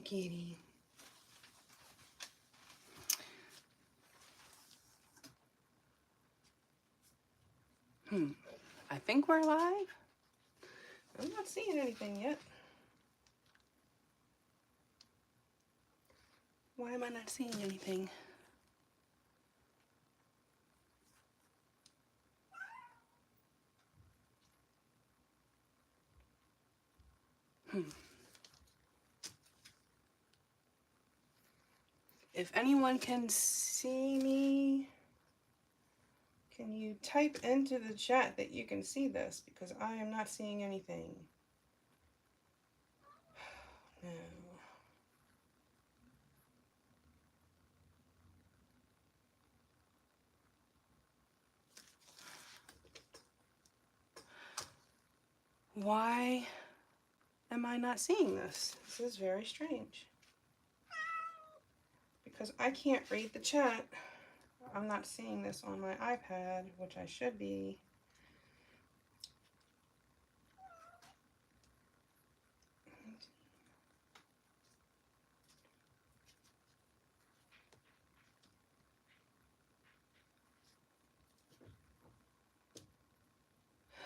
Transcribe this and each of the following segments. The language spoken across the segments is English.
kitty. I think we're live. I'm not seeing anything yet. Why am I not seeing anything? If anyone can see me, can you type into the chat that you can see this? Because I am not seeing anything. No. Why am I not seeing this? This is very strange. Because I can't read the chat. I'm not seeing this on my iPad, which I should be.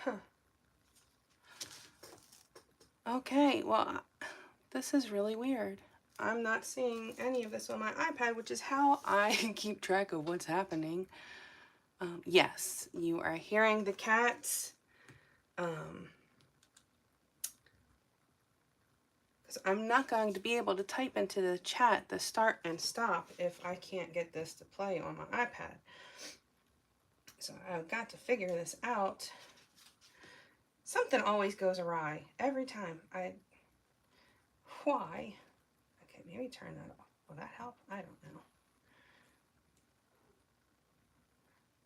Huh. Okay, well, this is really weird. I'm not seeing any of this on my iPad, which is how I keep track of what's happening. Yes, you are hearing the cats. Because I'm not going to be able to type into the chat the start and stop if I can't get this to play on my iPad. So I've got to figure this out. Something always goes awry every time. Why? Okay, maybe turn that off. Will that help? I don't know.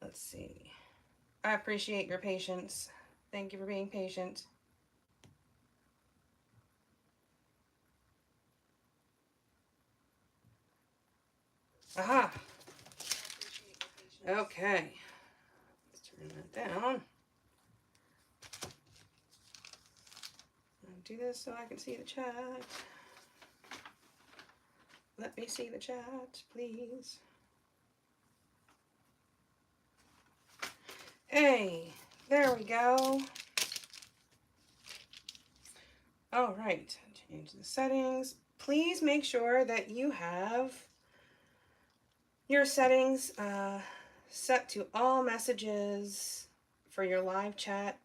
Let's see. I appreciate your patience. Thank you for being patient. Aha. Okay. Let's turn that down. I'll do this so I can see the chat. Let me see the chat, please. Hey, there we go. All right, change the settings. Please make sure that you have your settings set to all messages for your live chat.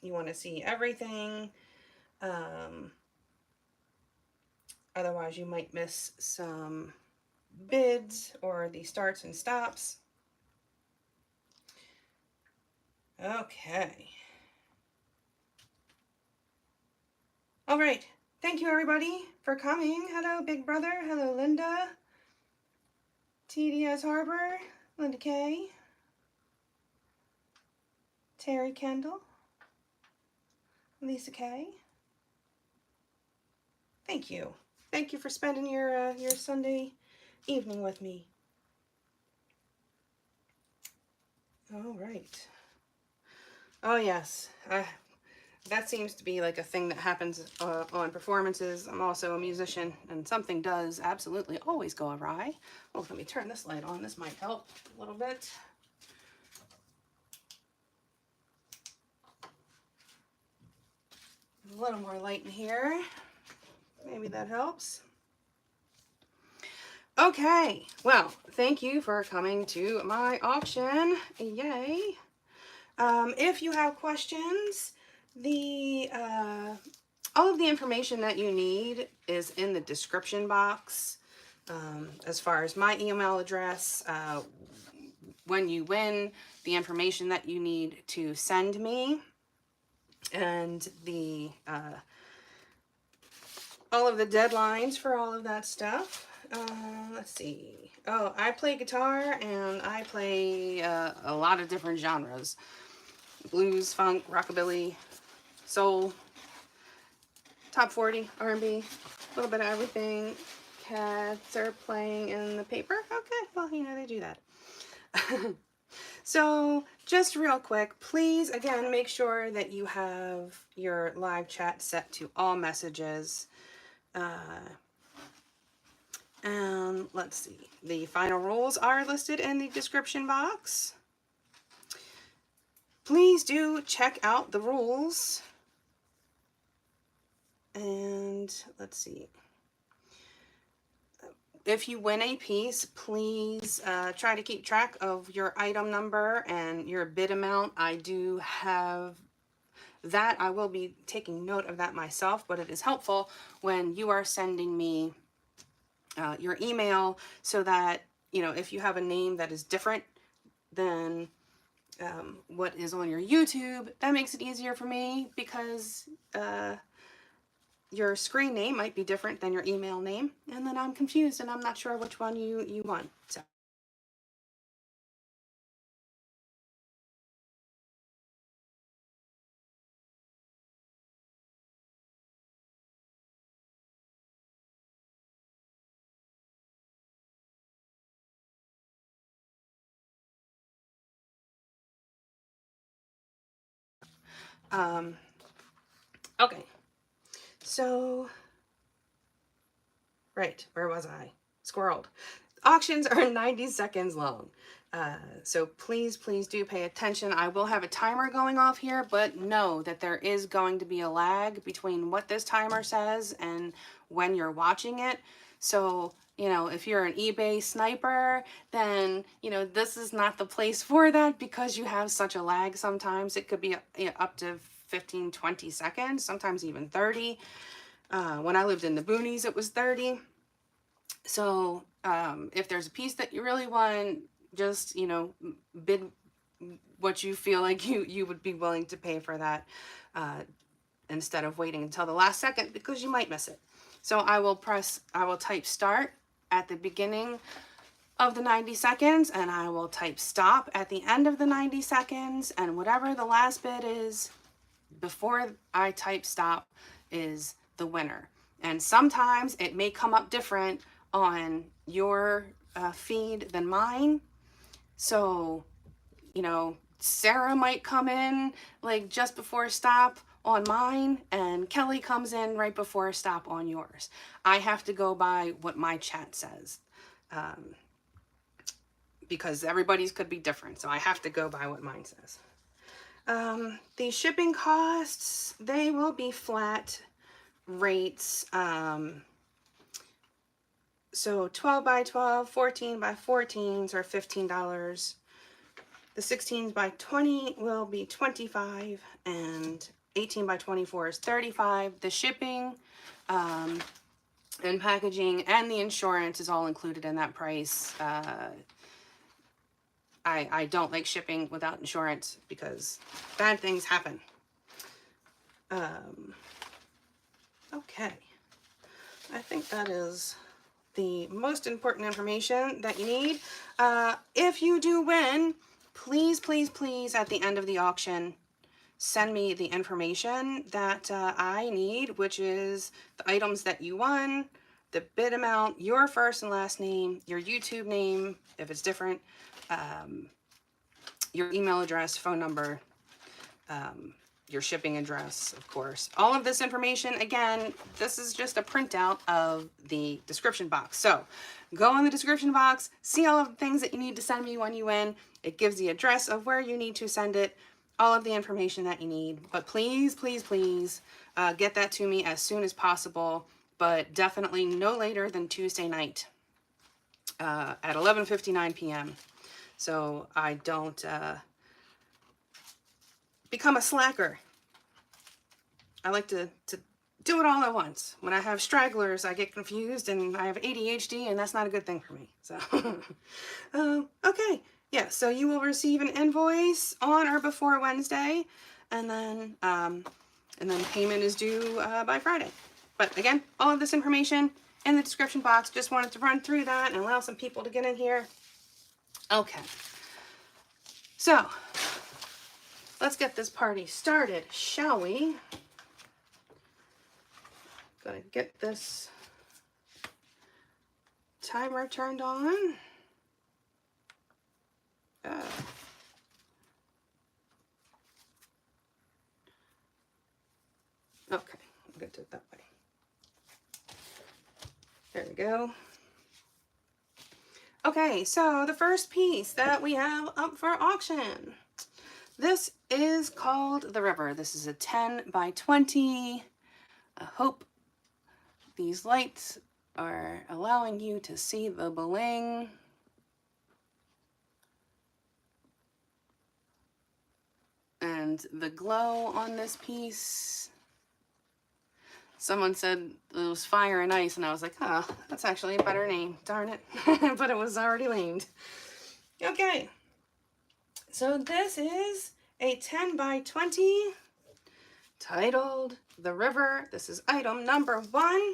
You want to see everything. Otherwise, you might miss some bids or the starts and stops. Okay. All right. Thank you, everybody, for coming. Hello, Big Brother. Hello, Linda. TDS Harbor. Linda K. Terry Kendall. Lisa K. Thank you. Thank you for spending your Sunday evening with me. All right. Oh, yes. That seems to be like a thing that happens on performances. I'm also a musician, and something does absolutely always go awry. Oh, let me turn this light on. This might help a little bit. A little more light in here. Maybe that helps. Okay, well, thank you for coming to my auction. Yay. If you have questions, all of the information that you need is in the description box. As far as my email address, when you win, the information that you need to send me, and the all of the deadlines for all of that stuff. Let's see. Oh, I play guitar, and I play a lot of different genres. Blues, funk, rockabilly, soul, top 40, R&B, a little bit of everything. Cats are playing in the paper. Okay, well, you know, they do that. So just real quick, please, again, make sure that you have your live chat set to all messages. Let's see. The final rules are listed in the description box. Please do check out the rules. And let's see. If you win a piece, please try to keep track of your item number and your bid amount. I do have that. I will be taking note of that myself, but it is helpful when you are sending me your email so that, you know, if you have a name that is different than what is on your YouTube, that makes it easier for me because your screen name might be different than your email name, and then I'm confused and I'm not sure which one you want. So. Okay, so, right, where was I? Squirreled. Auctions are 90 seconds long. So please do pay attention. I will have a timer going off here, but know that there is going to be a lag between what this timer says and when you're watching it. So, you know, if you're an eBay sniper, then, you know, this is not the place for that because you have such a lag sometimes. It could be up to 15, 20 seconds, sometimes even 30. When I lived in the boonies, it was 30. So if there's a piece that you really want, just, you know, bid what you feel like you would be willing to pay for that instead of waiting until the last second because you might miss it. So I will type start at the beginning of the 90 seconds and I will type stop at the end of the 90 seconds, and whatever the last bid is before I type stop is the winner. And sometimes it may come up different on your feed than mine. So, you know, Sarah might come in like just before stop on mine and Kelly comes in right before stop on yours. I have to go by what my chat says because everybody's could be different. So I have to go by what mine says. The shipping costs, they will be flat rates. So 12 by 12, 14 by 14s are $15. The 16s by 20 will be $25, and 18 by 24 is $35. The shipping and packaging and the insurance is all included in that price. I don't like shipping without insurance because bad things happen. Okay, I think that is the most important information that you need. If you do win, please at the end of the auction send me the information that I need, which is the items that you won, the bid amount, your first and last name, your YouTube name if it's different, your email address, phone number, your shipping address, of course. All of this information, again, this is just a printout of the description box. So go in the description box, see all of the things that you need to send me when you win. It gives the address of where you need to send it, all of the information that you need. But please get that to me as soon as possible, but definitely no later than Tuesday night at 11:59 p.m. So I don't become a slacker. I like to do it all at once. When I have stragglers, I get confused and I have ADHD, and that's not a good thing for me. So, okay. Yeah, so you will receive an invoice on or before Wednesday, and then payment is due by Friday. But again, all of this information in the description box. Just wanted to run through that and allow some people to get in here. Okay. So, let's get this party started, shall we? Gonna get this timer turned on. Okay, I'm gonna do it that way. There we go. Okay, so the first piece that we have up for auction. This is called The River. This is a 10 by 20. I hope these lights are allowing you to see the bling. And the glow on this piece. Someone said it was Fire and Ice, and I was like, oh, that's actually a better name. Darn it. But it was already named. Okay. So this is a 10 by 20 titled The River. This is item number 1.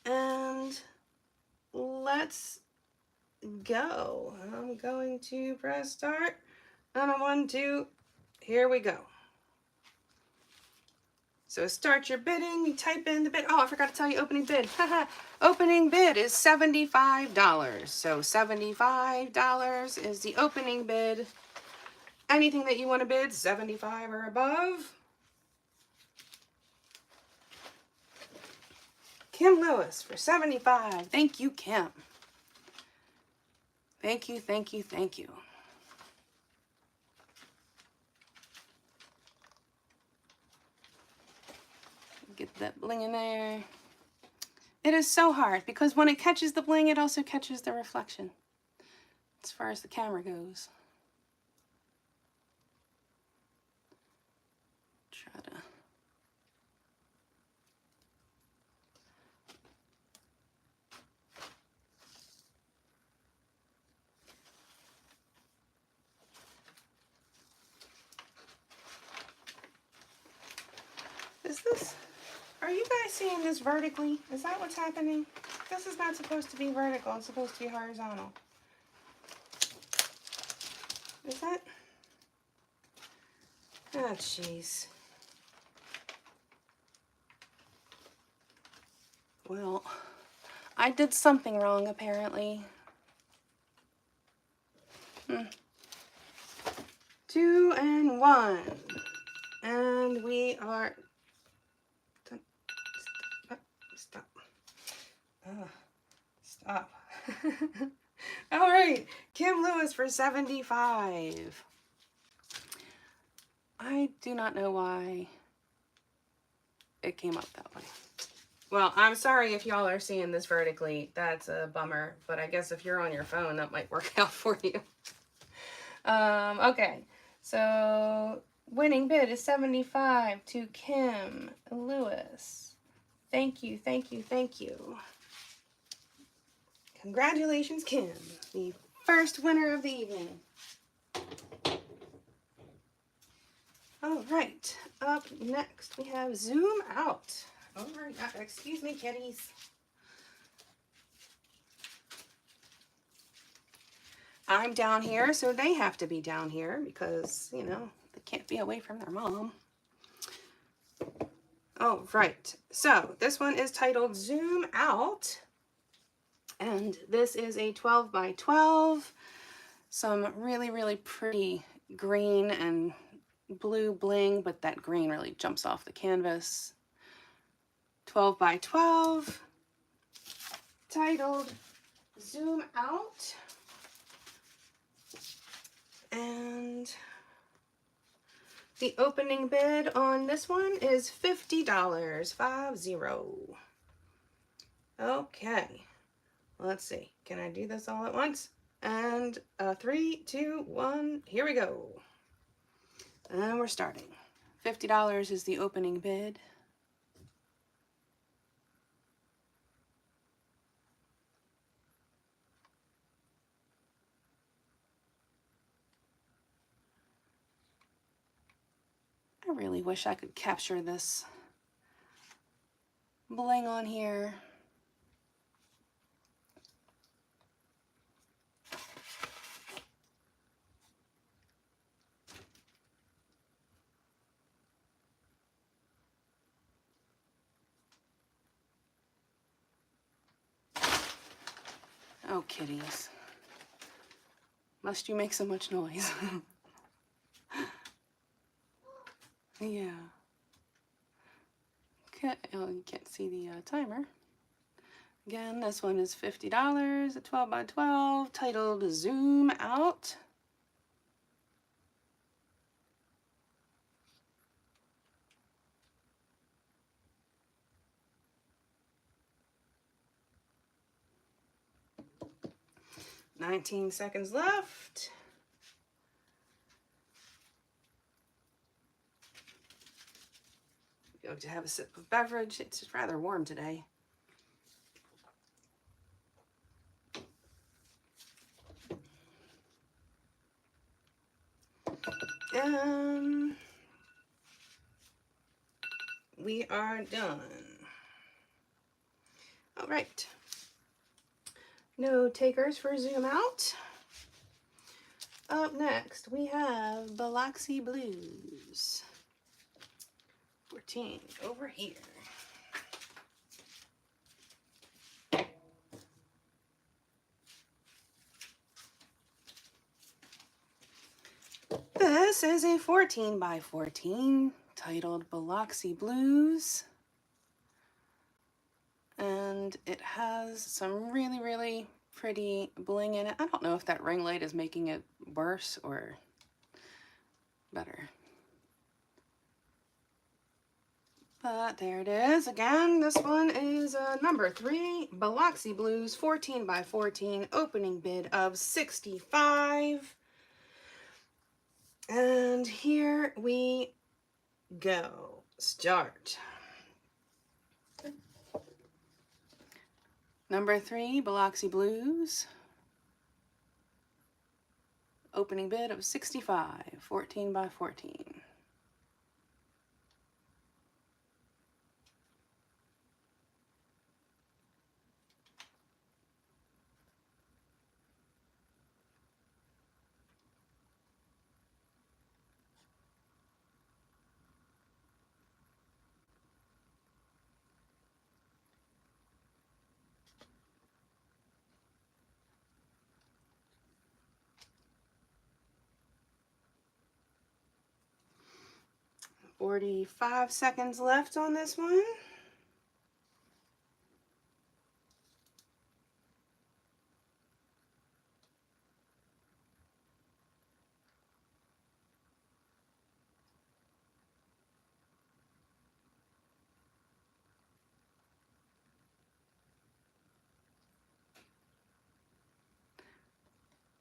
And let's go. I'm going to press start. And a 1, 2, here we go. So start your bidding, you type in the bid. Oh, I forgot to tell you opening bid. Opening bid is $75. So $75 is the opening bid. Anything that you want to bid, 75 or above. Kim Lewis for 75. Thank you, Kim. Thank you, thank you, thank you. Get that bling in there. It is so hard because when it catches the bling, it also catches the reflection as far as the camera goes. Try to. Is this? Are you guys seeing this vertically? Is that what's happening? This is not supposed to be vertical. It's supposed to be horizontal. Is that? Oh, jeez. Well, I did something wrong, apparently. 2 and 1. And we are... Stop. Stop. All right. Kim Lewis for 75. I do not know why it came up that way. Well, I'm sorry if y'all are seeing this vertically. That's a bummer. But I guess if you're on your phone, that might work out for you. Okay. So winning bid is 75 to Kim Lewis. Thank you, thank you, thank you. Congratulations, Kim, the first winner of the evening. All right, up next we have Zoom Out. Over, excuse me, kitties. I'm down here, so they have to be down here because, you know, they can't be away from their mom. Oh, right. So this one is titled Zoom Out. And this is a 12 by 12. Some really, really pretty green and blue bling, but that green really jumps off the canvas. 12 by 12. Titled Zoom Out. And the opening bid on this one is $50. 50. Okay. Let's see. Can I do this all at once? And 3, 2, 1. Here we go. And we're starting. $50 is the opening bid. I really wish I could capture this bling on here. Oh, kitties. Must you make so much noise? Yeah. Okay. Oh, you can't see the timer. Again, this one is $50 at 12 by 12, titled Zoom Out. "19 seconds left. Go to have a sip of beverage. It's rather warm today. We are done. All right. No takers for Zoom Out. Up next, we have Bloxy Blues. 14 over here. This is a 14 by 14 titled Bloxy Blues. And it has some really, really pretty bling in it. I don't know if that ring light is making it worse or better. But there it is. Again, this one is number 3, Bloxy Blues, 14 by 14, opening bid of $65. And here we go. Start. Number 3, Bloxy Blues, opening bid of $65, 14 by 14. $45 seconds left on this one.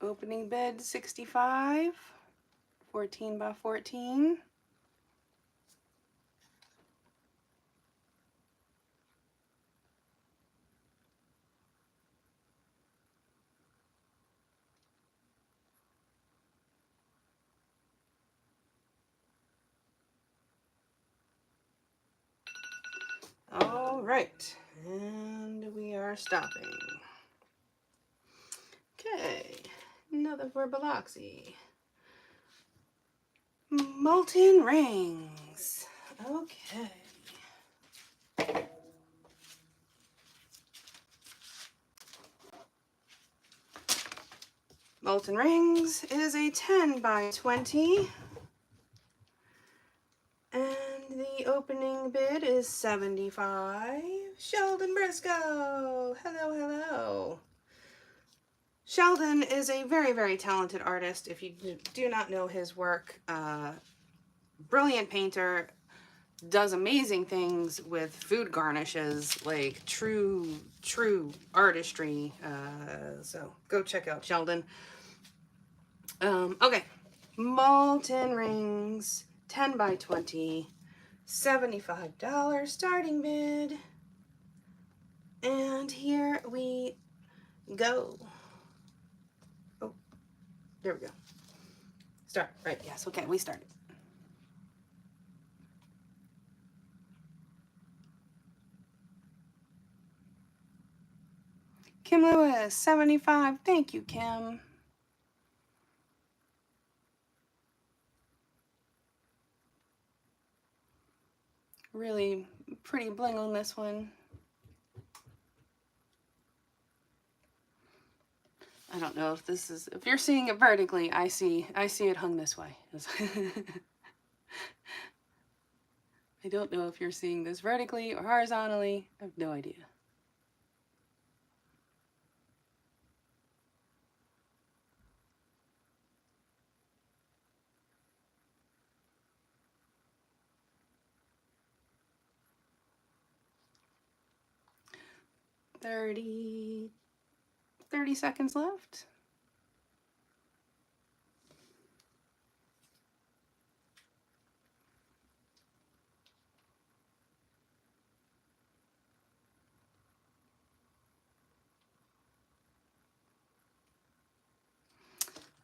Opening bid 65, 14 by 14. All right, and we are stopping. Okay, another for Bloxy. Molten Rings. Okay. Molten Rings is a 10 by 20. And the opening bid is $75. Sheldon Briscoe. Hello, hello. Sheldon is a very, very talented artist. If you do not know his work, brilliant painter, does amazing things with food garnishes, like true artistry. So go check out Sheldon. Okay, Molten Rings, 10 by 20, $75 starting bid. And here we go. Oh, there we go. Start, right, yes, okay, we started. Kim Lewis, 75, thank you, Kim. Really pretty bling on this one. I don't know if this is, if you're seeing it vertically, I see it hung this way. I don't know if you're seeing this vertically or horizontally. I have no idea. 30 seconds left.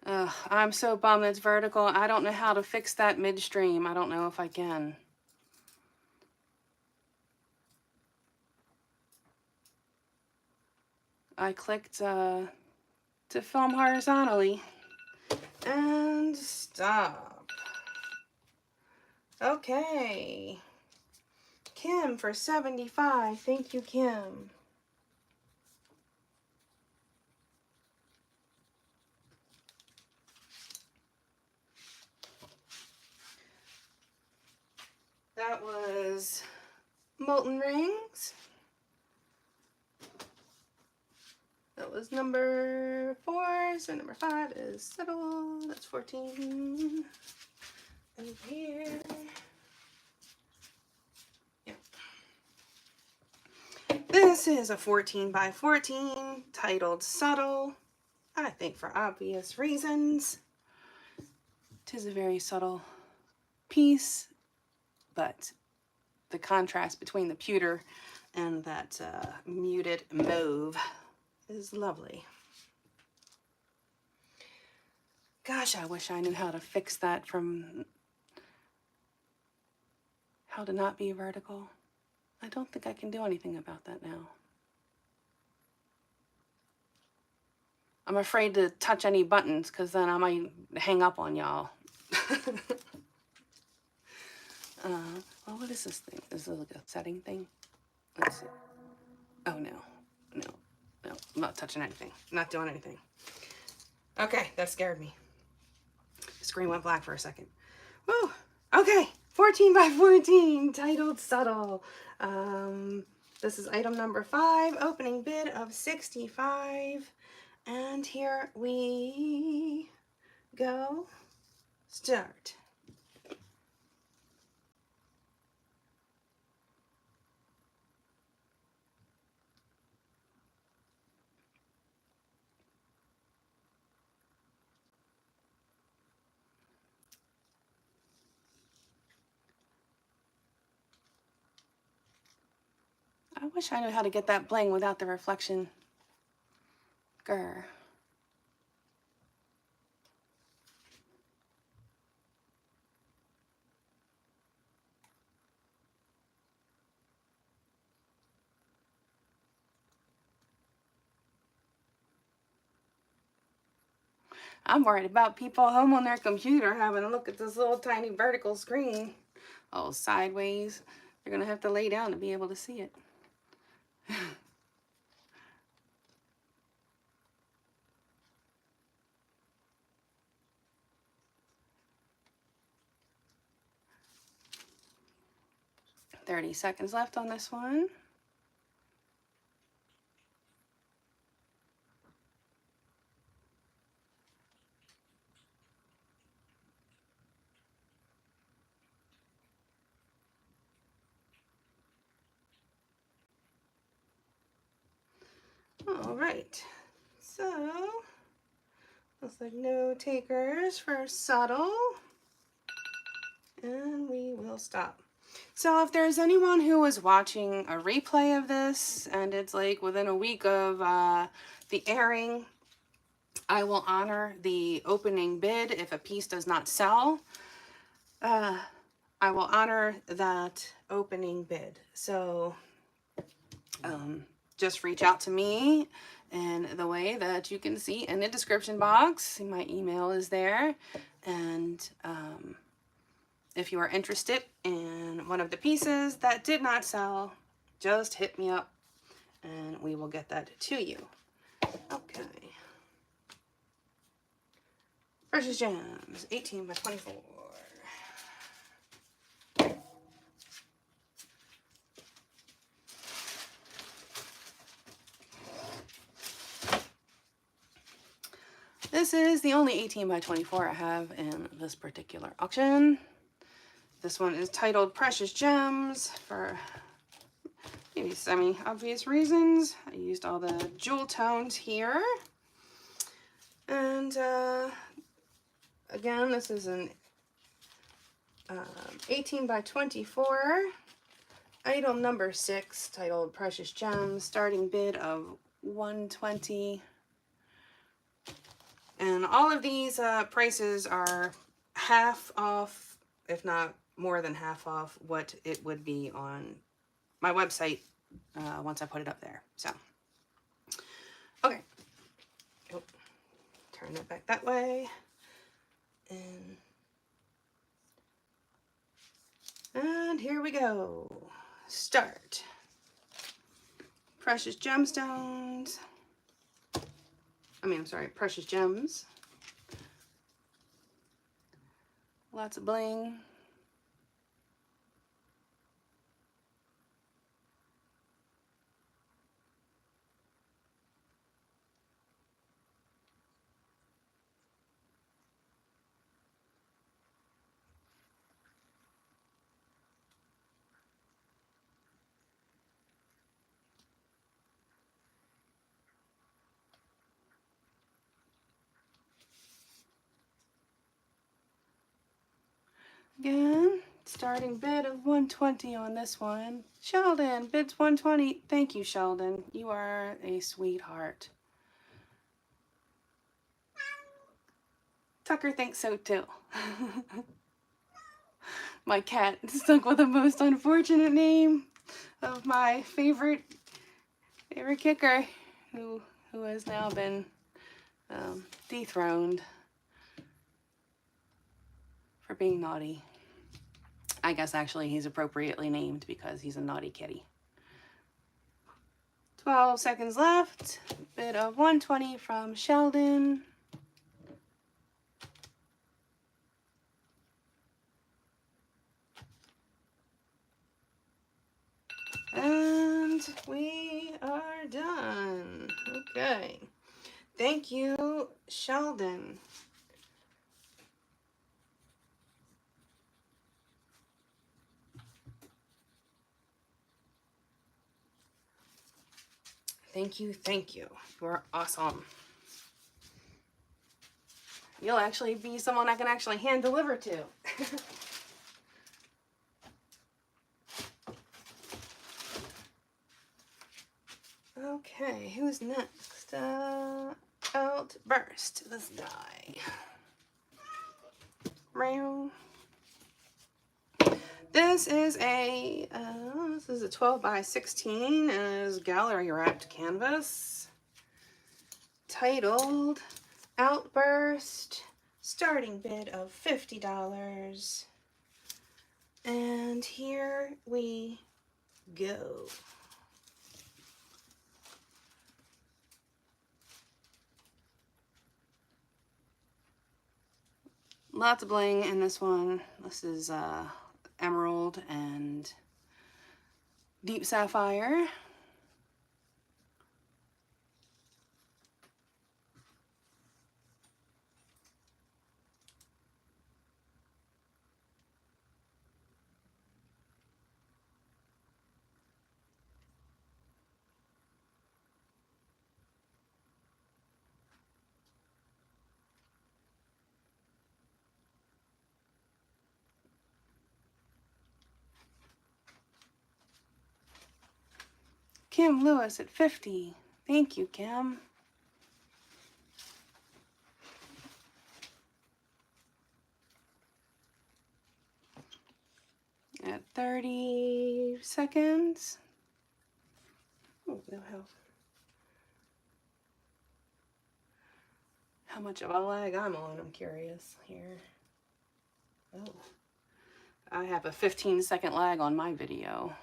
Ugh, I'm so bummed it's vertical. I don't know how to fix that midstream. I don't know if I can. I clicked to film horizontally and stop. Okay. Kim for 75. Thank you, Kim. That was Molten Rings. That was number 4, so number 5 is Settle. That's 14. And here. Yeah. This is a 14 by 14 titled Subtle. I think for obvious reasons. 'Tis a very subtle piece, but the contrast between the pewter and that muted mauve is lovely. Gosh, I wish I knew how to fix that from how to not be vertical. I don't think I can do anything about that now. I'm afraid to touch any buttons because then I might hang up on y'all. Well, what is this thing? Is this like a setting thing? Let's see. Oh, no. I'm not touching anything. I'm not doing anything. Okay, that scared me. The screen went black for a second. Woo! Okay, 14 by 14, titled Subtle. This is item number 5, opening bid of 65. And here we go. Start. I wish I knew how to get that bling without the reflection. Grr. I'm worried about people home on their computer having a look at this little tiny vertical screen. Oh, sideways. They're going to have to lay down to be able to see it. 30 seconds left on this one. All right, so looks like no takers for Subtle, and we will stop. So if there's anyone who is watching a replay of this and it's like within a week of the airing, I will honor the opening bid if a piece does not sell. I will honor that opening bid. So just reach out to me in the way that you can see in the description box. My email is there. And if you are interested in one of the pieces that did not sell, just hit me up and we will get that to you. Okay. Precious Gems, 18 by 24. This is the only 18 by 24 I have in this particular auction. This one is titled Precious Gems for maybe pretty semi-obvious reasons. I used all the jewel tones here. And again, this is an 18 by 24. Item number 6, titled Precious Gems, starting bid of $120. And all of these prices are half off, if not more than half off, what it would be on my website once I put it up there. So, okay. Oh, turn it back that way. And here we go. Start. Precious gemstones. I'm sorry, precious gems. Lots of bling. Again, starting bid of $120 on this one. Sheldon, bids $120. Thank you, Sheldon. You are a sweetheart. Tucker thinks so too. My cat stuck with the most unfortunate name of my favorite kicker, who has now been dethroned for being naughty. I guess actually he's appropriately named because he's a naughty kitty. 12 seconds left. Bid of $120 from Sheldon. And we are done. Okay. Thank you, Sheldon. Thank you, thank you. You are awesome. You'll actually be someone I can actually hand deliver to. Okay, who's next? Outburst. Let's die. Round. This is a 12 by 16 and is gallery wrapped canvas titled Outburst, starting bid of $50. And here we go. Lots of bling in this one. This is emerald and deep sapphire. Kim Lewis at 50. Thank you, Kim. At 30 seconds. Oh, no help. How much of a lag I'm on, I'm curious here. Oh, I have a 15-second lag on my video.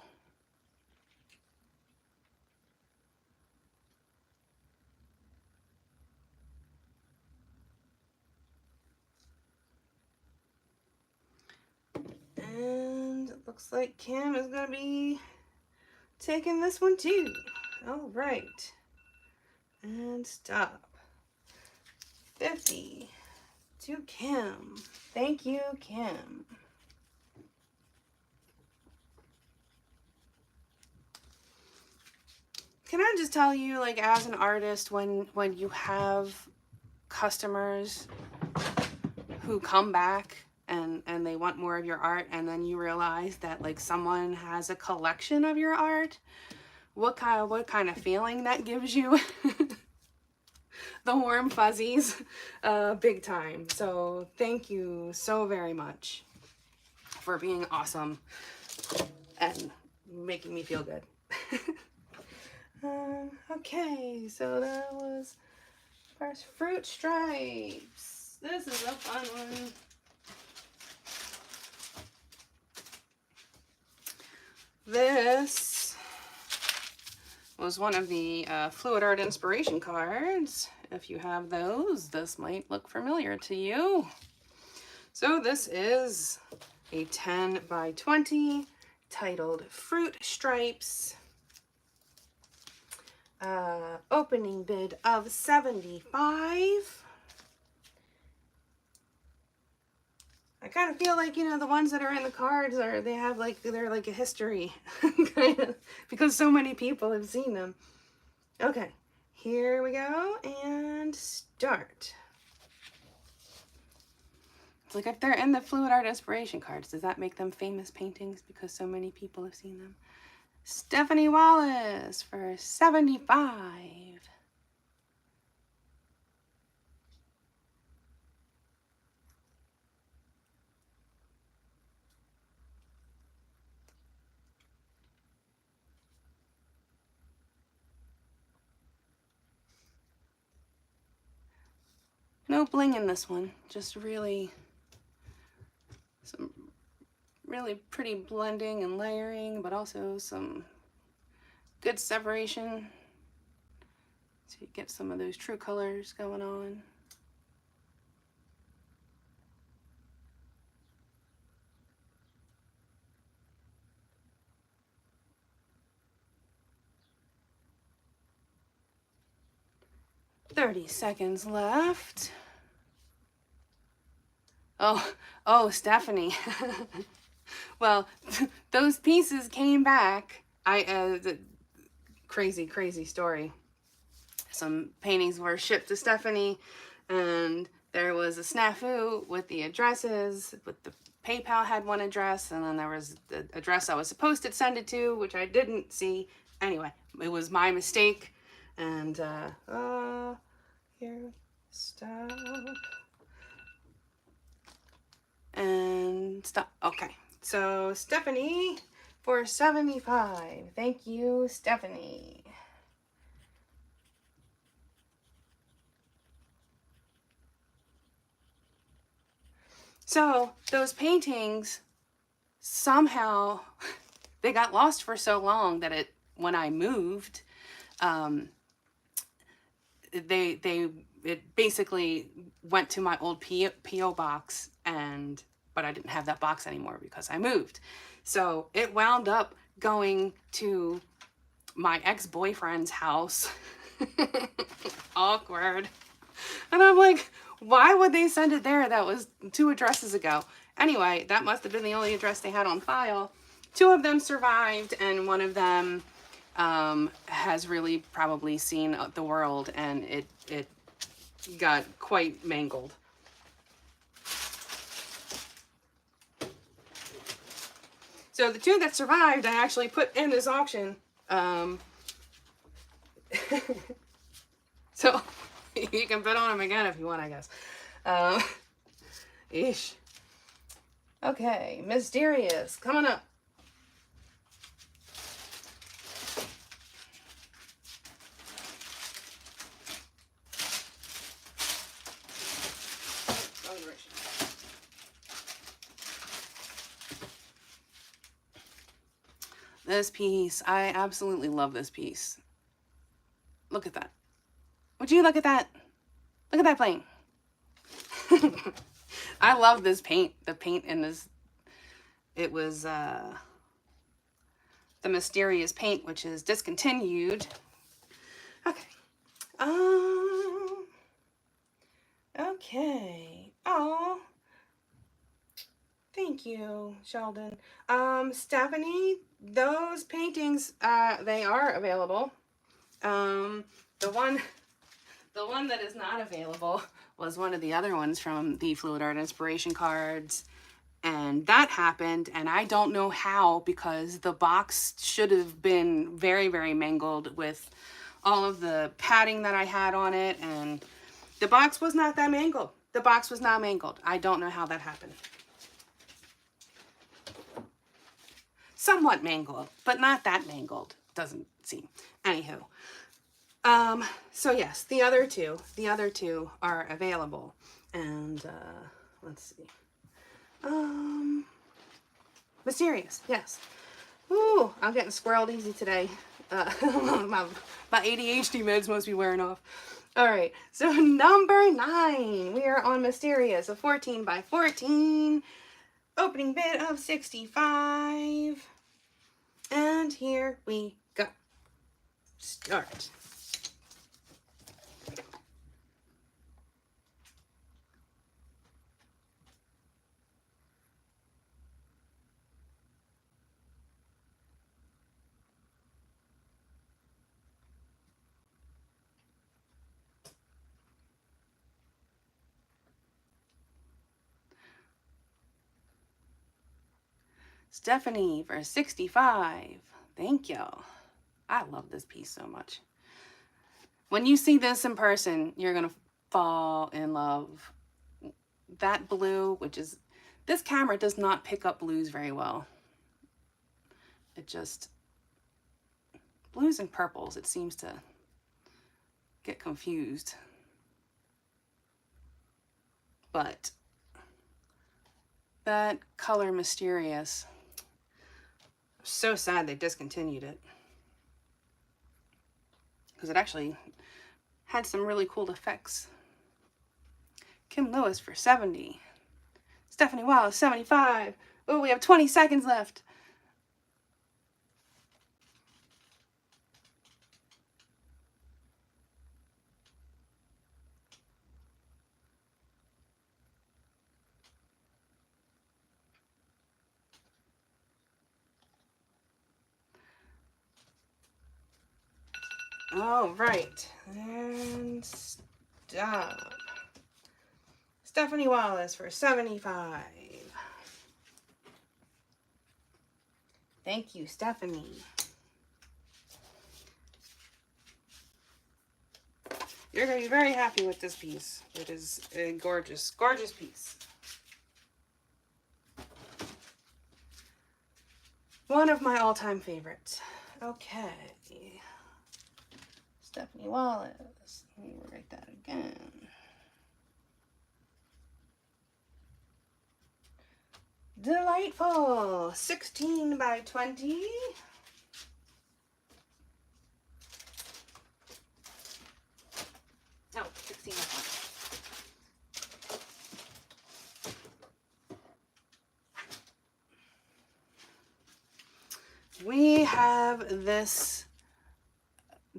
And it looks like Kim is going to be taking this one too. All right. And stop. 50 to Kim. Thank you, Kim. can I just tell you, like, as an artist, when you have customers who come back and they want more of your art, and then you realize that, like, someone has a collection of your art, what kind of feeling that gives you? The warm fuzzies, big time. So thank you so very much for being awesome and making me feel good. Okay, so that was first Fruit Stripes. This is a fun one. This was one of the Fluid Art Inspiration cards. If you have those, this might look familiar to you. So this is a 10 by 20 titled Fruit Stripes. Opening bid of $75. I kind of feel like, you know, the ones that are in the cards they're like a history, kind of, because so many people have seen them. Okay, here we go, and start. It's like if they're in the Fluid Art Inspiration cards, does that make them famous paintings because so many people have seen them? Stephanie Wallace for $75. No bling in this one, just really some really pretty blending and layering, but also some good separation, so you get some of those true colors going on. $30 seconds left. Oh, Stephanie. Well, those pieces came back. Crazy story. Some paintings were shipped to Stephanie, and there was a snafu with the addresses. With the PayPal had one address, and then there was the address I was supposed to send it to, which I didn't see. Anyway, it was my mistake. And here, stop. And stop. Okay, so Stephanie for $75. Thank you, Stephanie. So those paintings, somehow they got lost for so long that when I moved, it basically went to my old PO box, but I didn't have that box anymore because I moved. So it wound up going to my ex-boyfriend's house. Awkward. And I'm like, why would they send it there? That was 2 addresses ago. Anyway, that must have been the only address they had on file. 2 of them survived, and one of them has really probably seen the world, and it got quite mangled. So the 2 that survived, I actually put in this auction. So you can bid on them again if you want, I guess. Ish. Okay, Mysterious, coming up. This piece, I absolutely love this piece. Look at that. Would you look at that? Look at that plane. I love this paint. The paint in this, it was the Mysterious paint, which is discontinued. Okay. Okay. Oh, thank you, Sheldon. Stephanie, those paintings, they are available. The one that is not available was one of the other ones from the Fluid Art Inspiration cards. And that happened, and I don't know how, because the box should have been very, very mangled with all of the padding that I had on it, and the box was not that mangled. The box was not mangled. I don't know how that happened. Somewhat mangled, but not that mangled. Doesn't seem. Anywho. So yes, the other two are available. And, let's see. Mysterious, yes. Ooh, I'm getting squirreled easy today. My ADHD meds must be wearing off. All right, so number 9, we are on Mysterious, a 14 by 14, opening bid of 65, and here we go. Start. Stephanie for 65. Thank you. I love this piece so much. When you see this in person, you're going to fall in love. That blue, which is, this camera does not pick up blues very well. It just, blues and purples, it seems to get confused. But that color Mysterious, I'm so sad they discontinued it, because it actually had some really cool effects. Kim Lewis for 70. Stephanie Wallace, 75. Oh, we have 20 seconds left. All right, and stop. Stephanie Wallace for 75. Thank you, Stephanie. You're going to be very happy with this piece. It is a gorgeous, gorgeous piece. One of my all-time favorites. Okay. Stephanie Wallace. Let me write that again. Delightful. 16 by 20. Oh, 16 by 20. We have this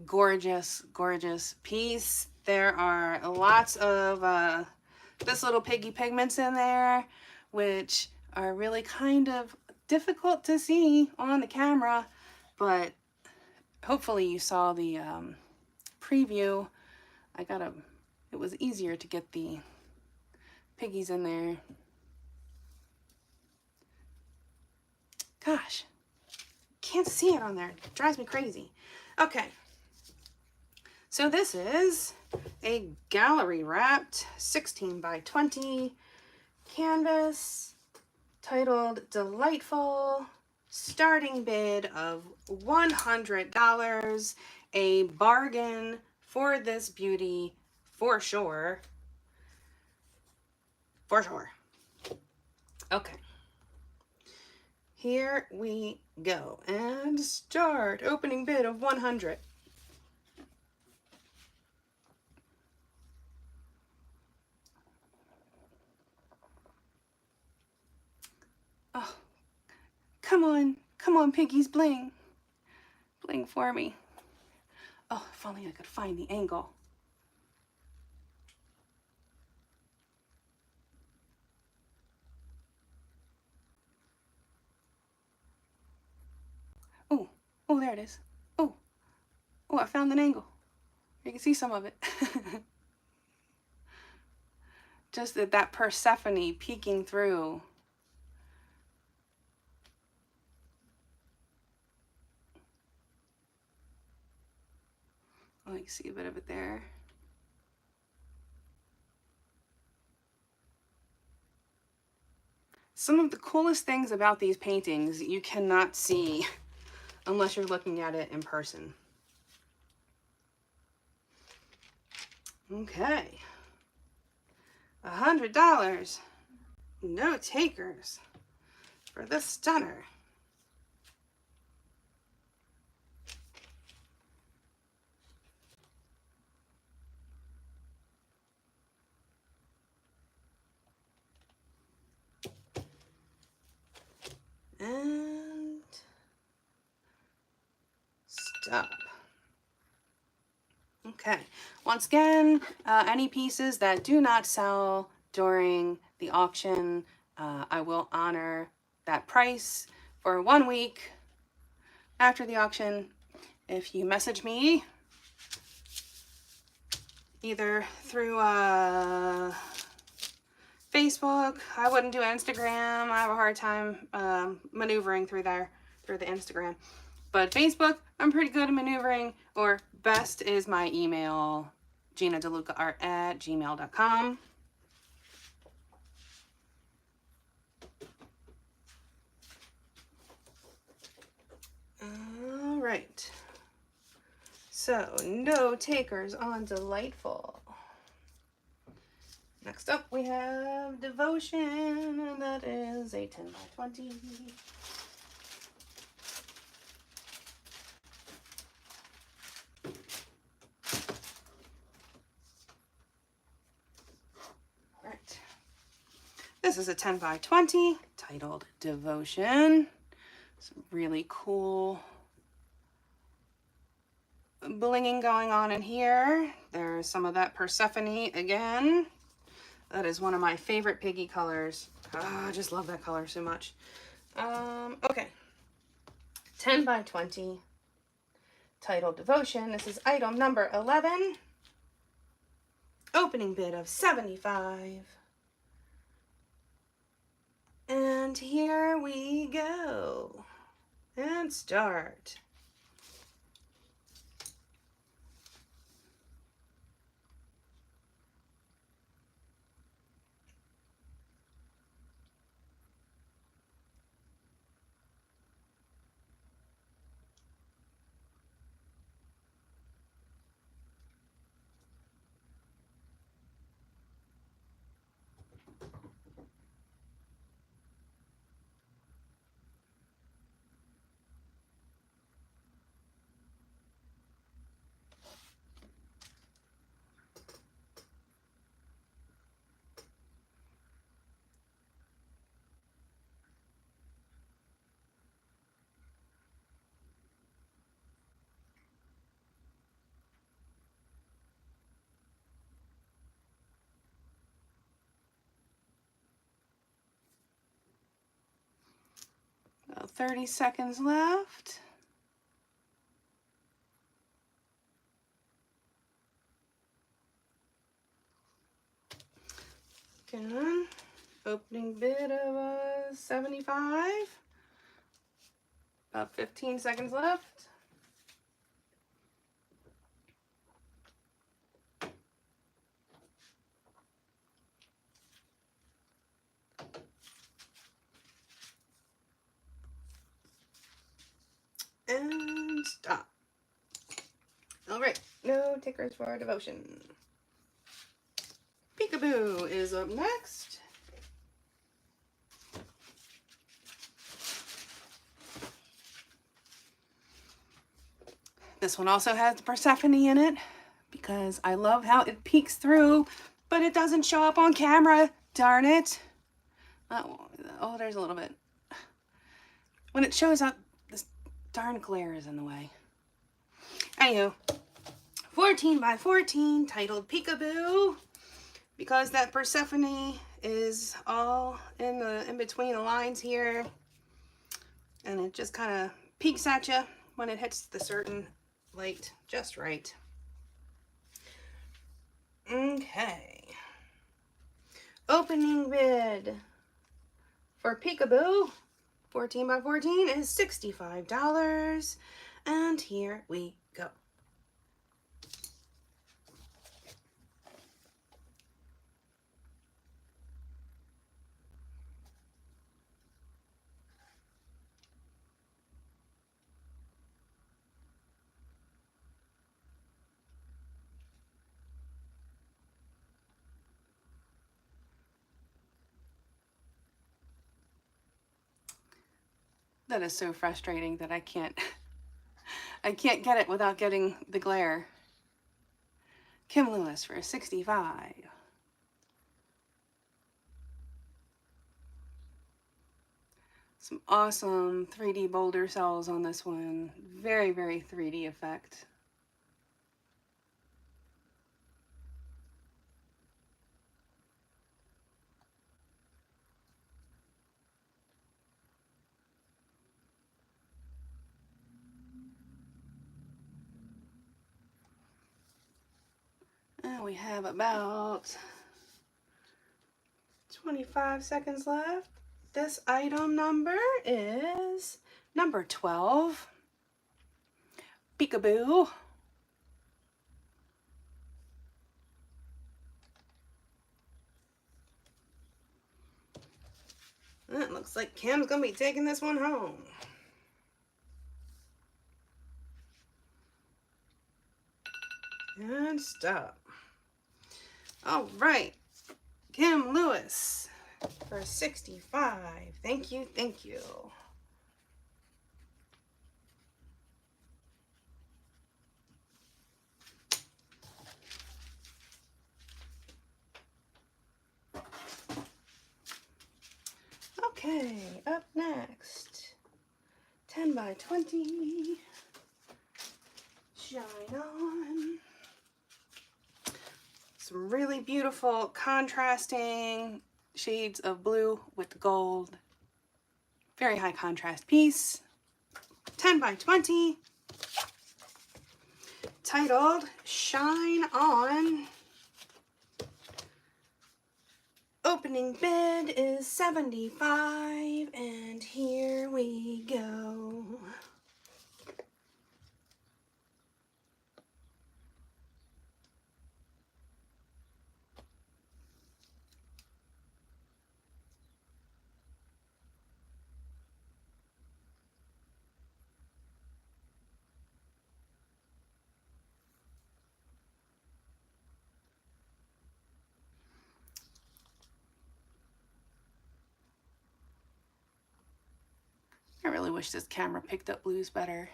gorgeous, gorgeous piece. There are lots of this little piggy pigments in there, which are really kind of difficult to see on the camera, but hopefully you saw the preview. It was easier to get the piggies in there. Gosh, can't see it on there. It drives me crazy. Okay. So this is a gallery wrapped 16 by 20 canvas titled Delightful, starting bid of $100, a bargain for this beauty for sure. For sure. Okay. Here we go and start. Opening bid of 100. Oh, come on, piggies, bling. Bling for me. Oh, if only I could find the angle. Oh, there it is. Oh, Oh, I found an angle. You can see some of it. Just that Persephone peeking through. Oh, you can see a bit of it there. Some of the coolest things about these paintings you cannot see unless you're looking at it in person. Okay. $100. No takers for this stunner. And stop. Okay, once again, any pieces that do not sell during the auction, I will honor that price for 1 week after the auction. If you message me either through Facebook, I wouldn't do Instagram. I have a hard time maneuvering through there, through the Instagram. But Facebook, I'm pretty good at maneuvering, or best is my email, Gina DeLucaArt@gmail.com. All right. So, no takers on Delightful. Next up, we have Devotion, and that is a 10 by 20. Right. This is a 10 by 20 titled Devotion. Some really cool blinging going on in here. There's some of that Persephone again. That is one of my favorite piggy colors. Oh, I just love that color so much. Okay. 10 by 20 titled Devotion. This is item number 11. Opening bid of $75. And here we go. And start. About 30 seconds left. Again, opening bid of 75. About 15 seconds left. And stop. All right, no takers for Devotion. Peekaboo is up next. This one also has Persephone in it because I love how it peeks through, but it doesn't show up on camera. Darn it. Oh, there's a little bit. When it shows up, this darn glare is in the way. Anywho, 14 by 14 titled Peekaboo, because that Persephone is all in between the lines here, and it just kind of peeks at you when it hits the certain light just right. Okay. Opening bid for Peekaboo 14 by 14 is $65. And here we go. That is so frustrating that I can't get it without getting the glare. Kim Lewis for 65. Some awesome 3D boulder cells on this one. Very, very 3D effect. And we have about 25 seconds left. This item number is number 12. Peekaboo. It looks like Kim's gonna be taking this one home. And stop. All right, Kim Lewis for 65. Thank you, thank you. Okay, up next, 10 by 20, Shine On. Some really beautiful contrasting shades of blue with gold. Very high contrast piece. 10 by 20. Titled Shine On. Opening bid is $75, and here we go. I really wish this camera picked up blues better,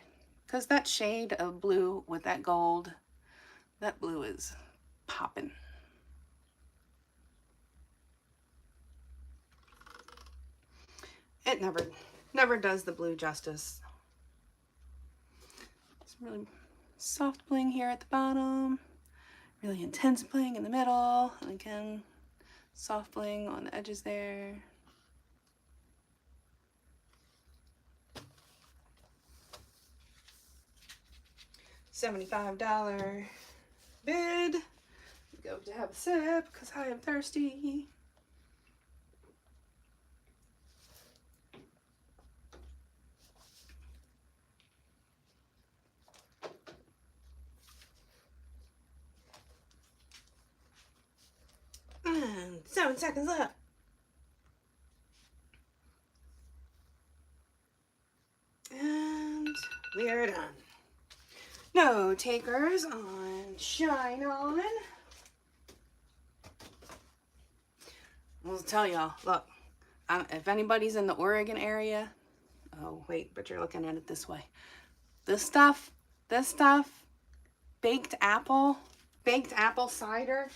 because that shade of blue with that gold, that blue is popping. It never does the blue justice. Some really soft bling here at the bottom, really intense bling in the middle, and again, soft bling on the edges there. $75 bid. Go to have a sip because I am thirsty. And 7 seconds left. And we are done. No takers on Shine On. I'll tell y'all, look, if anybody's in the Oregon area, oh wait, but you're looking at it this way. This stuff, baked apple cider,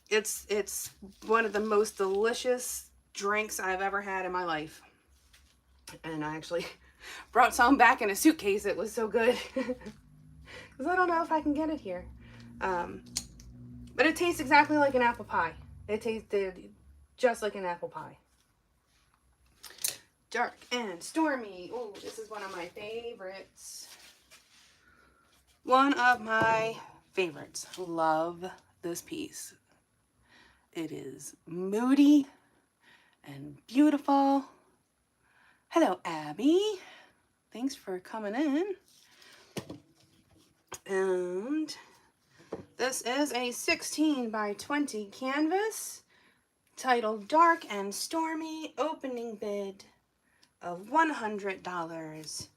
it's one of the most delicious drinks I've ever had in my life. And I actually brought some back in a suitcase. It was so good. Because I don't know if I can get it here. But it tastes exactly like an apple pie. It tasted just like an apple pie. Dark and Stormy. Oh, this is one of my favorites. One of my favorites. Love this piece. It is moody and beautiful. Hello, Abby. Thanks for coming in. And this is a 16 by 20 canvas titled Dark and Stormy, opening bid of $100.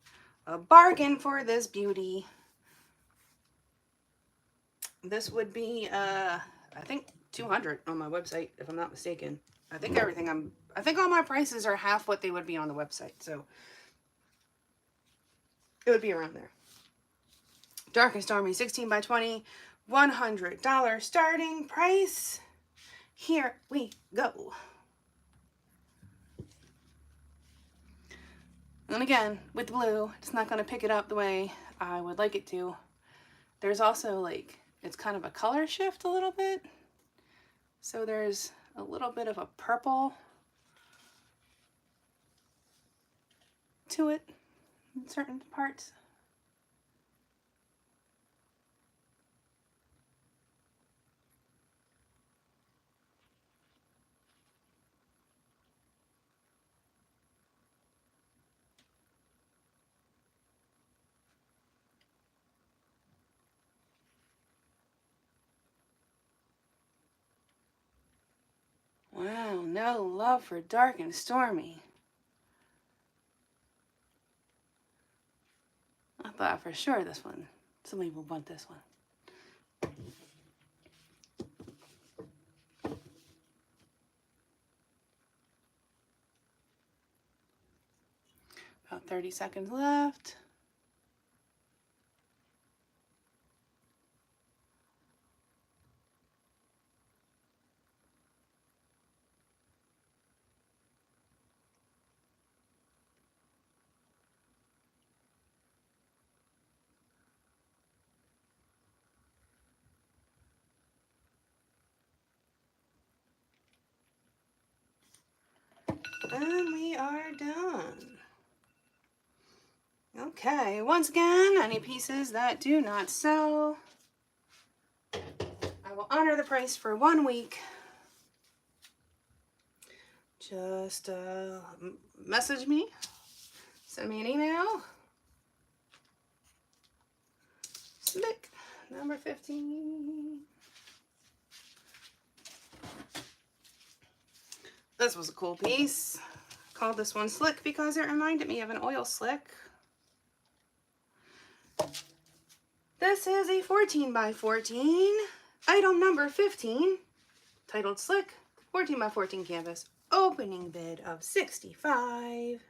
A bargain for this beauty. This would be, I think $200 on my website, if I'm not mistaken. I think all my prices are half what they would be on the website, so it would be around there. Dark and Stormy, 16 by 20, $100 starting price. Here we go. And again, with blue, it's not going to pick it up the way I would like it to. There's also like, it's kind of a color shift a little bit. So there's a little bit of a purple to it in certain parts. Wow, no love for Dark and Stormy. I thought for sure this one, somebody will want this one. About 30 seconds left. And we are done. Okay, once again, any pieces that do not sell, I will honor the price for 1 week. Just message me, send me an email. Slick, number 15. This was a cool piece. Called this one Slick because it reminded me of an oil slick. This is a 14 by 14, item number 15, titled Slick, 14 by 14 canvas, opening bid of $65.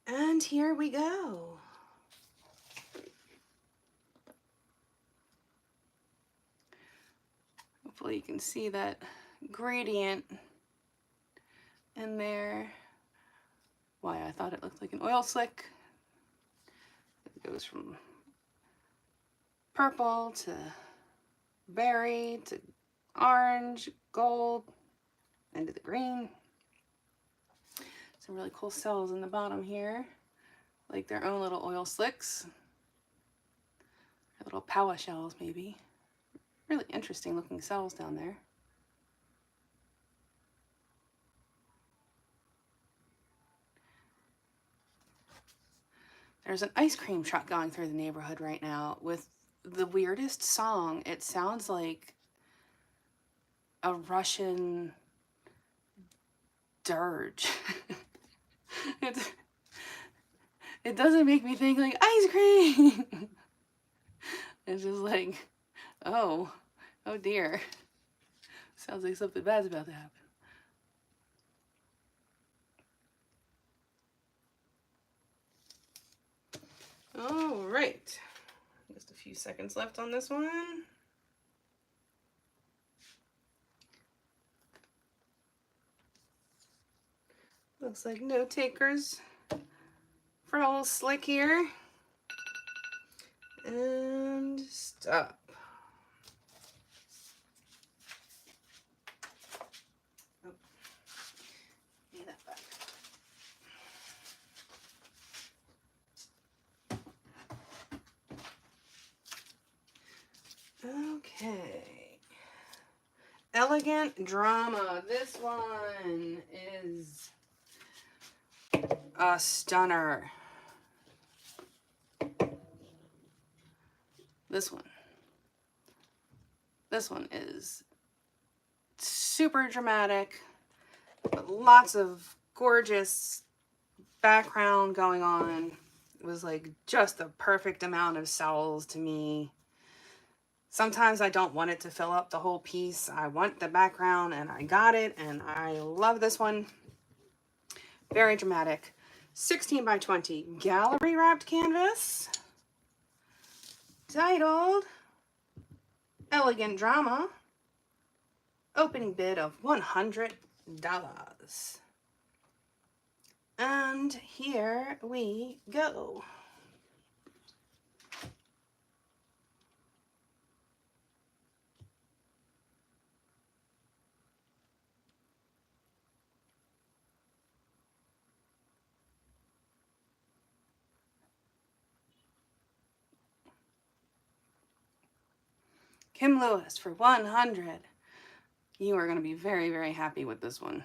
And here we go. Hopefully you can see that gradient in there. Why I thought it looked like an oil slick. It goes from purple to berry to orange, gold, into the green. Some really cool cells in the bottom here, like their own little oil slicks. Or little power shells maybe. Really interesting looking cells down there. There's an ice cream truck going through the neighborhood right now with the weirdest song. It sounds like a Russian dirge. It doesn't make me think like ice cream. It's just like, oh dear. Sounds like something bad's about to happen. All right, just a few seconds left on this one. Looks like no takers for old Slick here. And stop. Oh, need that back. Okay. Elegant Drama. This one is a stunner. This one is super dramatic, but lots of gorgeous background going on. It was like just the perfect amount of cells to me. Sometimes I don't want it to fill up the whole piece. I want the background, and I got it, and I love this one. Very dramatic. 16 by 20 gallery wrapped canvas. Titled Elegant Drama. Opening bid of $100. And here we go. Kim Lewis for 100. You are going to be very, very happy with this one.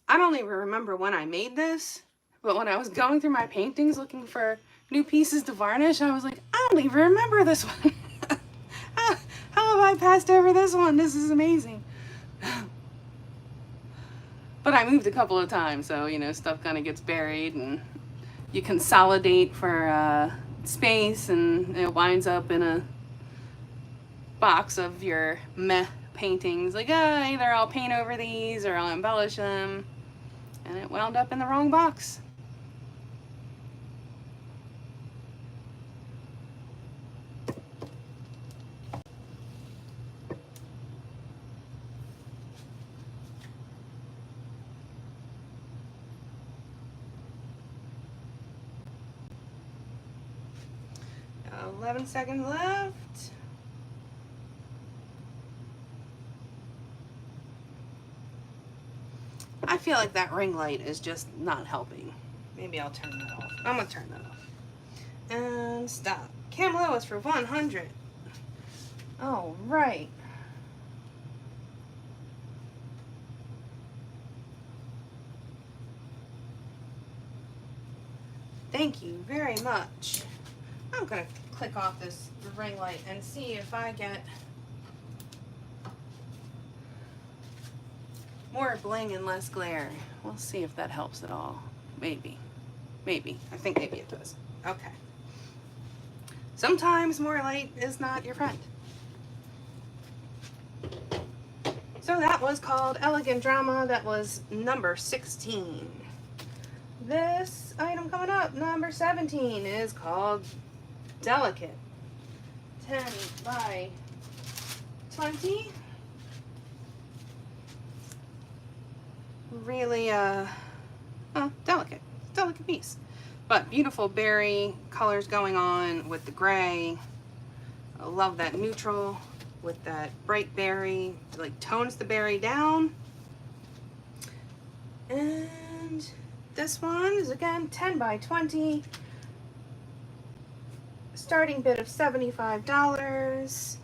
I don't even remember when I made this, but when I was going through my paintings looking for new pieces to varnish, I was like, I don't even remember this one. How have I passed over this one? This is amazing. But I moved a couple of times, so, you know, stuff kind of gets buried, and you consolidate for space, and it winds up in a box of your meh paintings. Like, either I'll paint over these or I'll embellish them. And it wound up in the wrong box. Got 11 seconds left. I feel like that ring light is just not helping. Maybe I'll turn that off. I'm gonna turn that off. And stop. Kim Lewis for 100. All right. Thank you very much. I'm gonna click off this ring light and see if I get more bling and less glare. We'll see if that helps at all. Maybe. Maybe. I think maybe it does. Okay. Sometimes more light is not your friend. So that was called Elegant Drama. That was number 16. This item coming up, number 17, is called Delicate. 10 by 20. Really, delicate. Delicate piece. But beautiful berry colors going on with the gray. I love that neutral with that bright berry. It like tones the berry down. And this one is again 10 by 20. Starting bid of $75.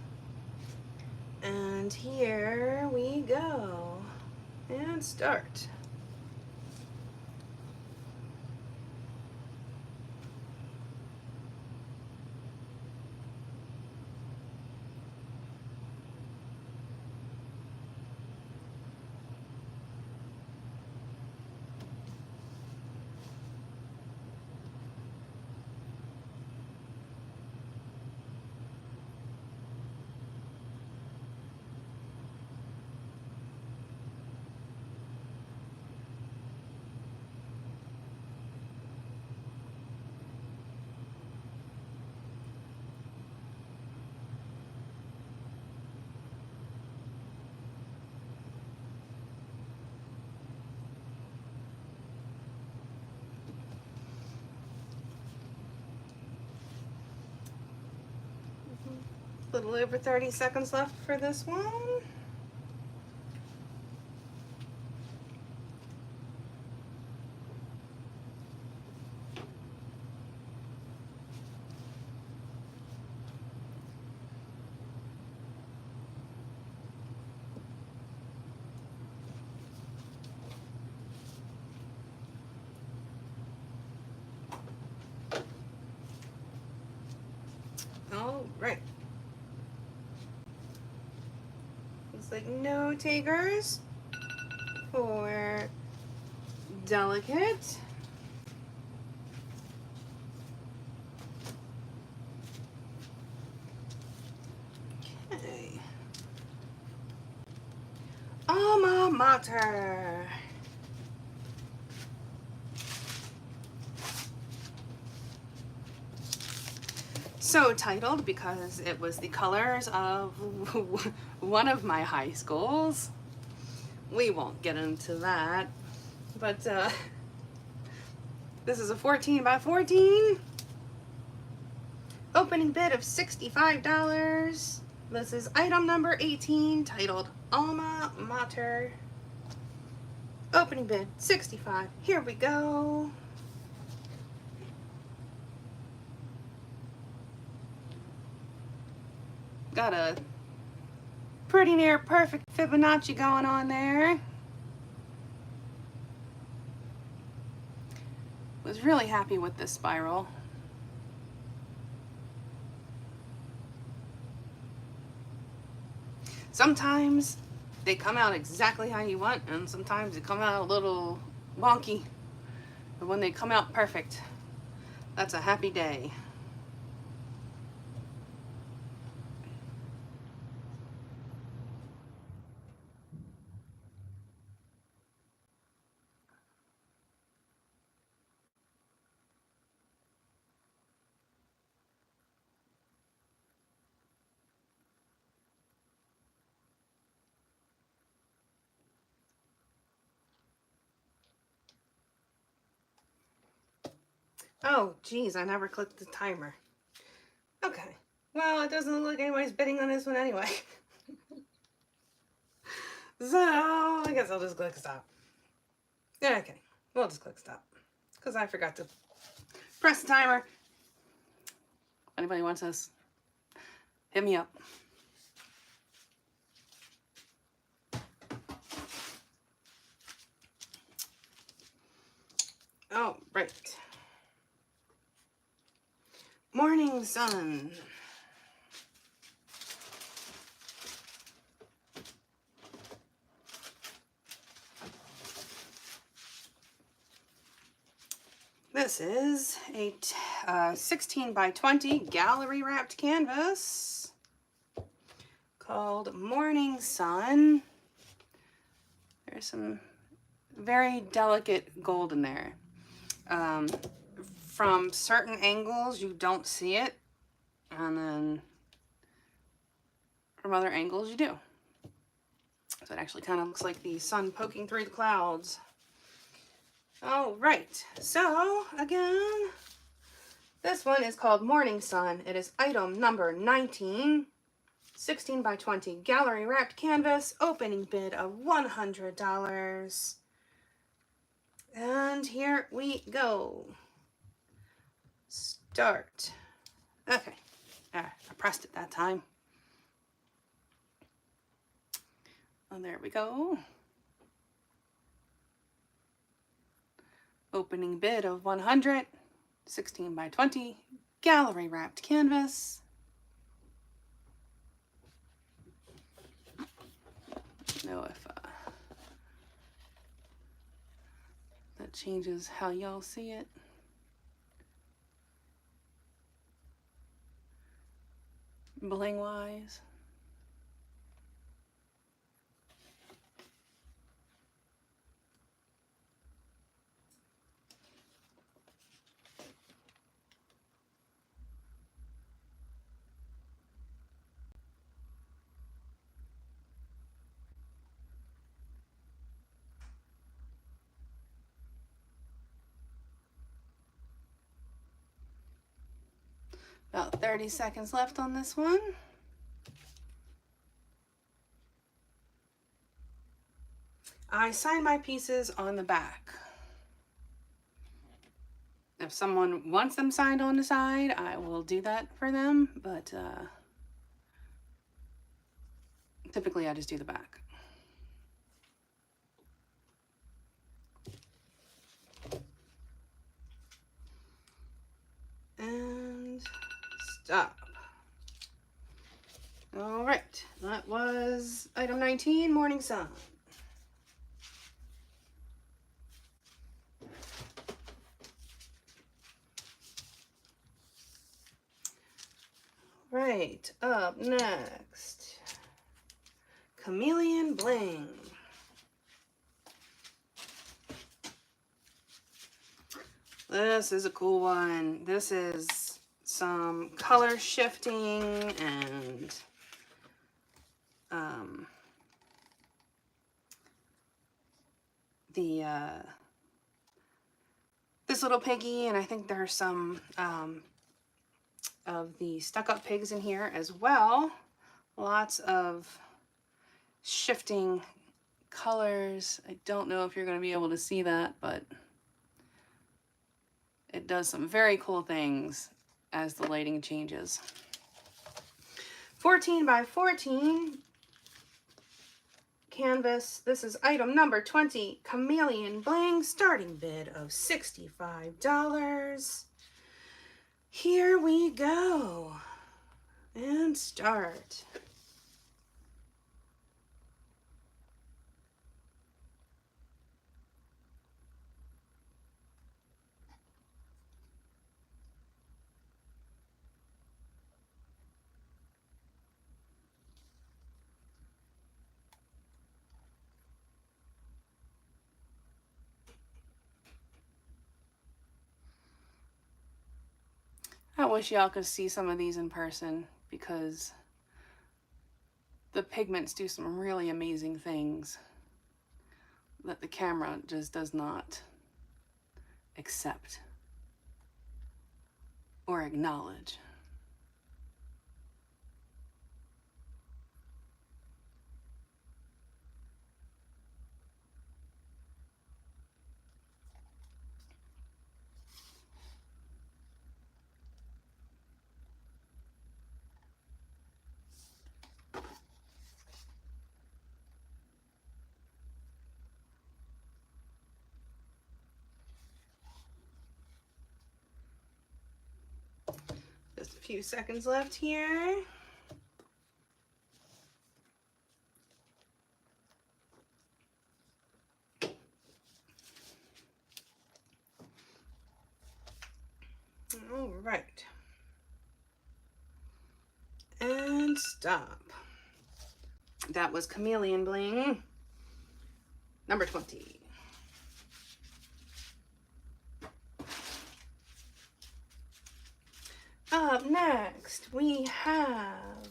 And here we go. And start. A little over 30 seconds left for this one. All right. Looks like no takers for Delicate. Okay. Alma Mater. So titled because it was the colors of one of my high schools. We won't get into that, but this is a 14 by 14. Opening bid of $65. This is item number 18, titled Alma Mater. Opening bid, $65. Here we go. Got a pretty near perfect Fibonacci going on there. Was really happy with this spiral. Sometimes they come out exactly how you want, and sometimes they come out a little wonky. But when they come out perfect, that's a happy day. Oh, geez, I never clicked the timer. Okay. Well, it doesn't look like anybody's bidding on this one anyway. So, I guess I'll just click stop. Yeah, okay. We'll just click stop. Because I forgot to press the timer. If anybody wants this, hit me up. Oh, right. Morning Sun. This is a 16 by 20 gallery wrapped canvas called Morning Sun. There's some very delicate gold in there. From certain angles you don't see it, and then from other angles you do. So it actually kind of looks like the sun poking through the clouds. All right, so again, this one is called Morning Sun. It is item number 19, 16 by 20 gallery wrapped canvas, opening bid of $100. And here we go. Start. Okay, I pressed it that time. Oh, there we go. Opening bid of $100, 16 by 20 gallery wrapped canvas. I don't know if that changes how y'all see it. Bling wise. About 30 seconds left on this one. I sign my pieces on the back. If someone wants them signed on the side, I will do that for them, but typically I just do the back. And stop. All right, that was item 19, Morning Sun. Right, up next, Chameleon Bling. This is a cool one. This is some color shifting and this little piggy, and I think there's some of the stuck-up pigs in here as well. Lots of shifting colors. I don't know if you're going to be able to see that, but it does some very cool things as the lighting changes. 14 by 14 canvas. This is item number 20, Chameleon Bling, starting bid of $65. Here we go. And start. I wish y'all could see some of these in person because the pigments do some really amazing things that the camera just does not accept or acknowledge. Just a few seconds left here. All right. And stop. That was Chameleon Bling, number 20. Up next, we have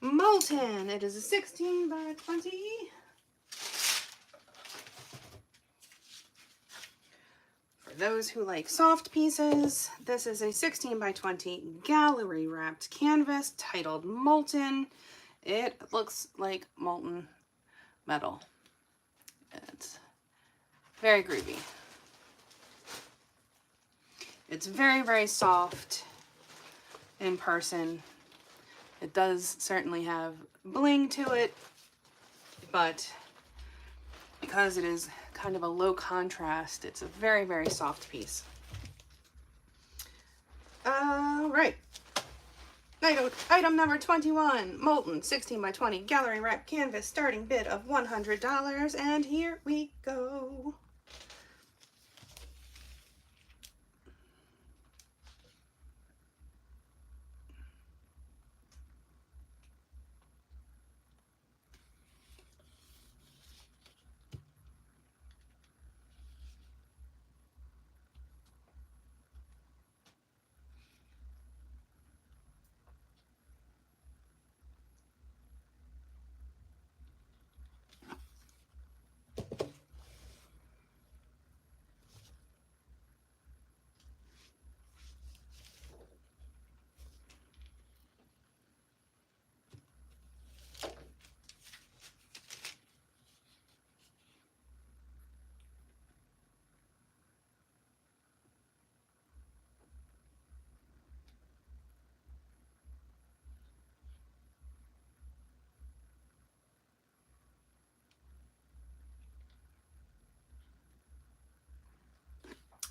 Molten. It is a 16 by 20. For those who like soft pieces, this is a 16 by 20 gallery wrapped canvas titled Molten. It looks like molten metal. It's very groovy. It's very, very soft in person. It does certainly have bling to it, but because it is kind of a low contrast, it's a very, very soft piece. All right. Item number 21, Molten 16 by 20 gallery wrap canvas, starting bid of $100, and here we go.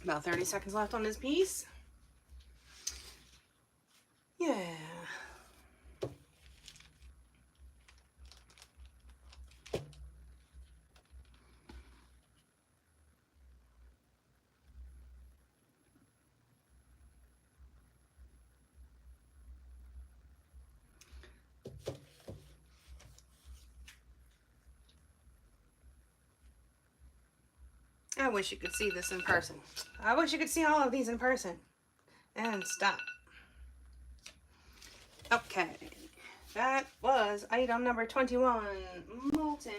About 30 seconds left on this piece. Yeah. I wish you could see this in person. I wish you could see all of these in person. And stop. Okay. That was item number 21, Molten.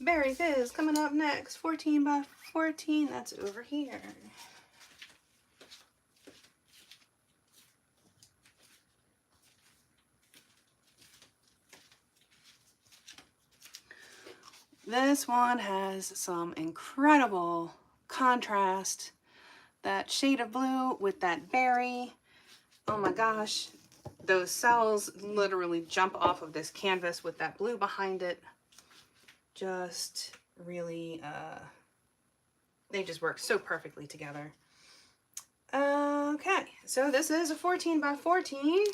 Berry Fizz coming up next, 14 by 14, that's over here. This one has some incredible contrast. That shade of blue with that berry. Oh my gosh, those cells literally jump off of this canvas with that blue behind it. Just really, they just work so perfectly together. Okay, so this is a 14 by 14.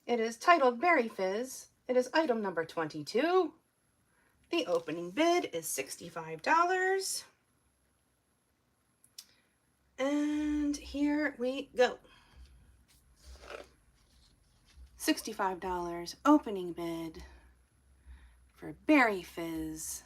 It is titled Berry Fizz. It is item number 22. The opening bid is $65. And here we go. $65 opening bid for Berry Fizz.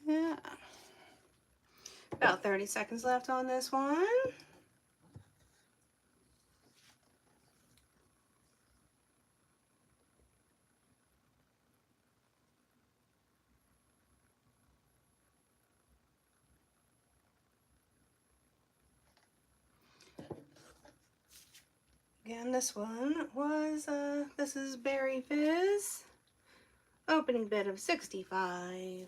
Yeah. About 30 seconds left on this one. Again, this one was, this is Berry Fizz. Opening bid of $65.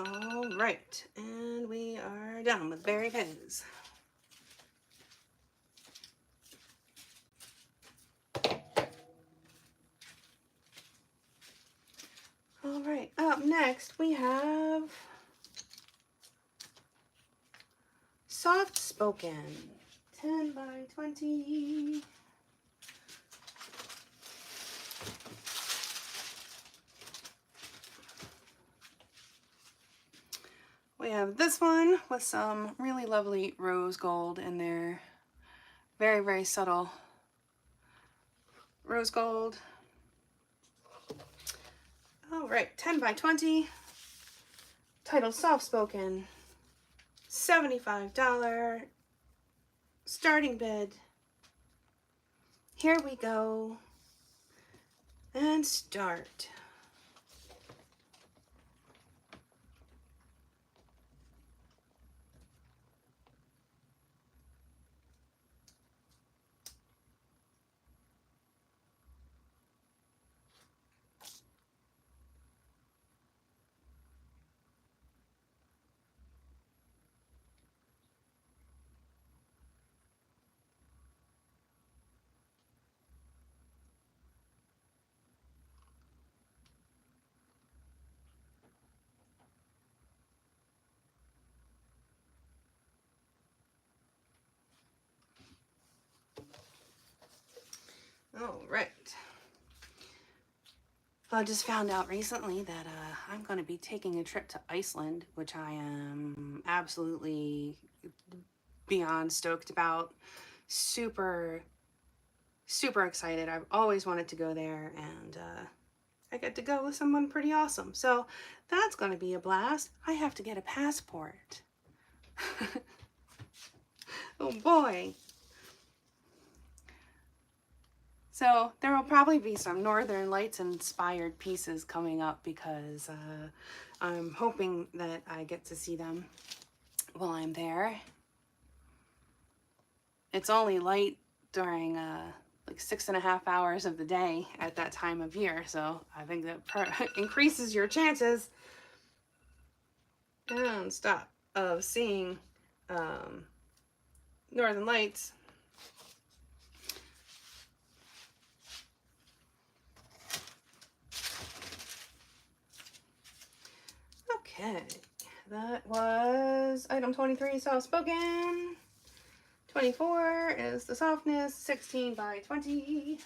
All right, and we are done with Berry Fizz. All right, up next we have Soft Spoken, 10 by 20. We have this one with some really lovely rose gold in there. Very, very subtle rose gold. All right, 10 by 20. Title Soft Spoken. $75 starting bid. Here we go. And start. All right. Well, I just found out recently that I'm going to be taking a trip to Iceland, which I am absolutely beyond stoked about. Super, super excited. I've always wanted to go there, and I get to go with someone pretty awesome. So that's going to be a blast. I have to get a passport. Oh boy. So there will probably be some Northern Lights inspired pieces coming up because I'm hoping that I get to see them while I'm there. It's only light during like 6.5 hours of the day at that time of year, so I think that increases your chances and stop of seeing Northern Lights. Okay, that was item 23, soft spoken. 24 is the softness, 16 by 20.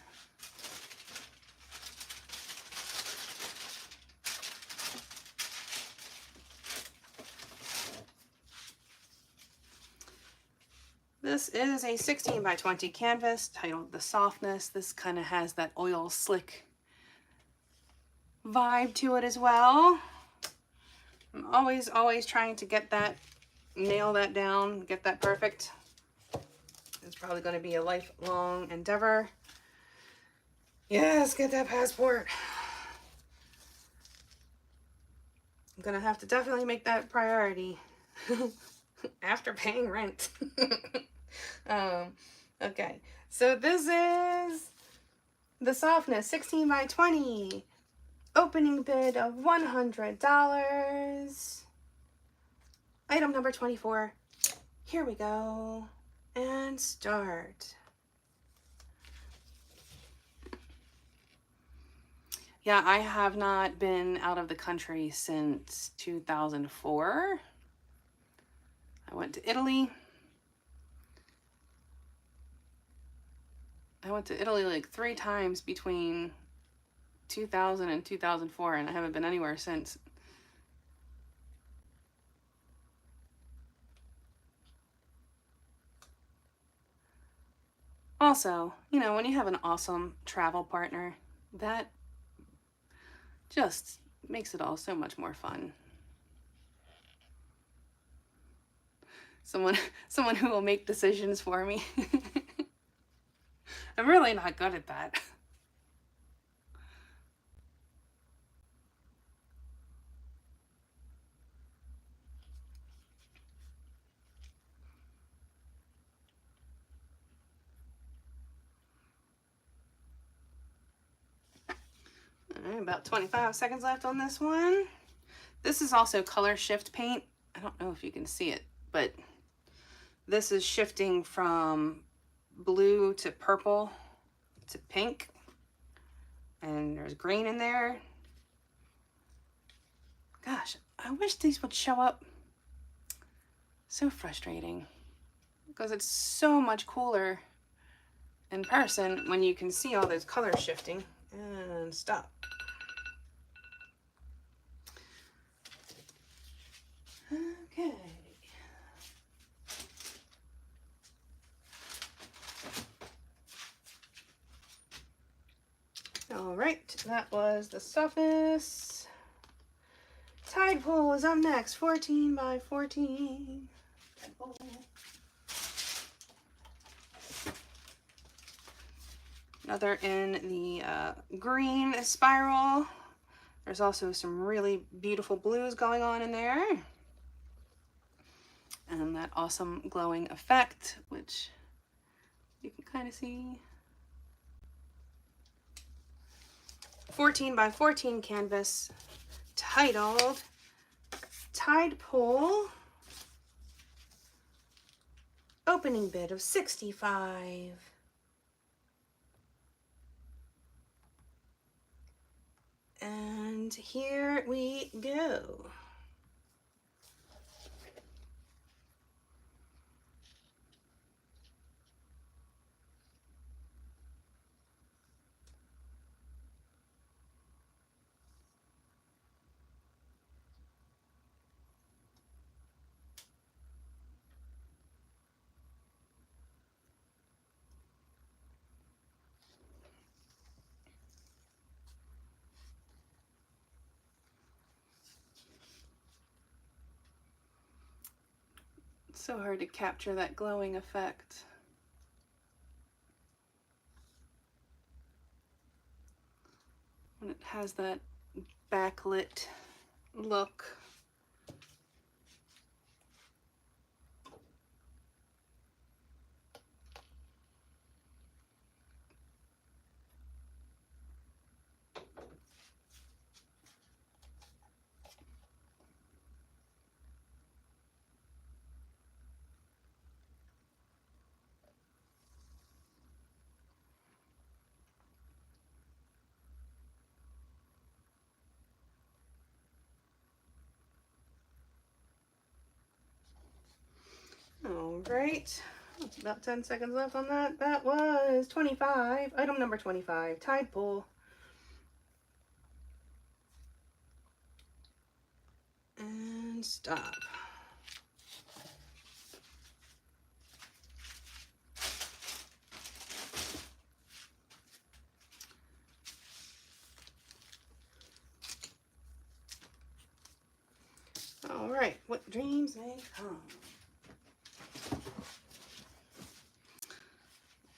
This is a 16 by 20 canvas titled The Softness. This kind of has that oil slick vibe to it as well. I'm always trying to get that, nail that down, get that perfect. It's probably going to be a lifelong endeavor. Yes, get that passport. I'm going to have to definitely make that priority after paying rent. Okay, so this is the softness, 16 by 20. Opening bid of $100. Item number 24. Here we go. And start. Yeah, I have not been out of the country since 2004. I went to Italy. I went to Italy like 3 times between 2000 and 2004, and I haven't been anywhere since. Also, you know, when you have an awesome travel partner, that just makes it all so much more fun. Someone who will make decisions for me. I'm really not good at that. All right, about 25 seconds left on this one. This is also color shift paint. I don't know if you can see it, but this is shifting from blue to purple to pink. And there's green in there. Gosh, I wish these would show up. So frustrating. Because it's so much cooler in person when you can see all those colors shifting. And stop. Okay. All right, that was the softness. Tide pool is up next, 14 by 14. Tide pool. Another in the green spiral. There's also some really beautiful blues going on in there. And that awesome glowing effect, which you can kind of see. 14 by 14 canvas titled Tide Pool. Opening bid of $65. And here we go. It's so hard to capture that glowing effect. when it has that backlit look. All right, that's about 10 seconds left on that. That was 25, item number 25, Tide Pool. And stop. All right, what dreams may come.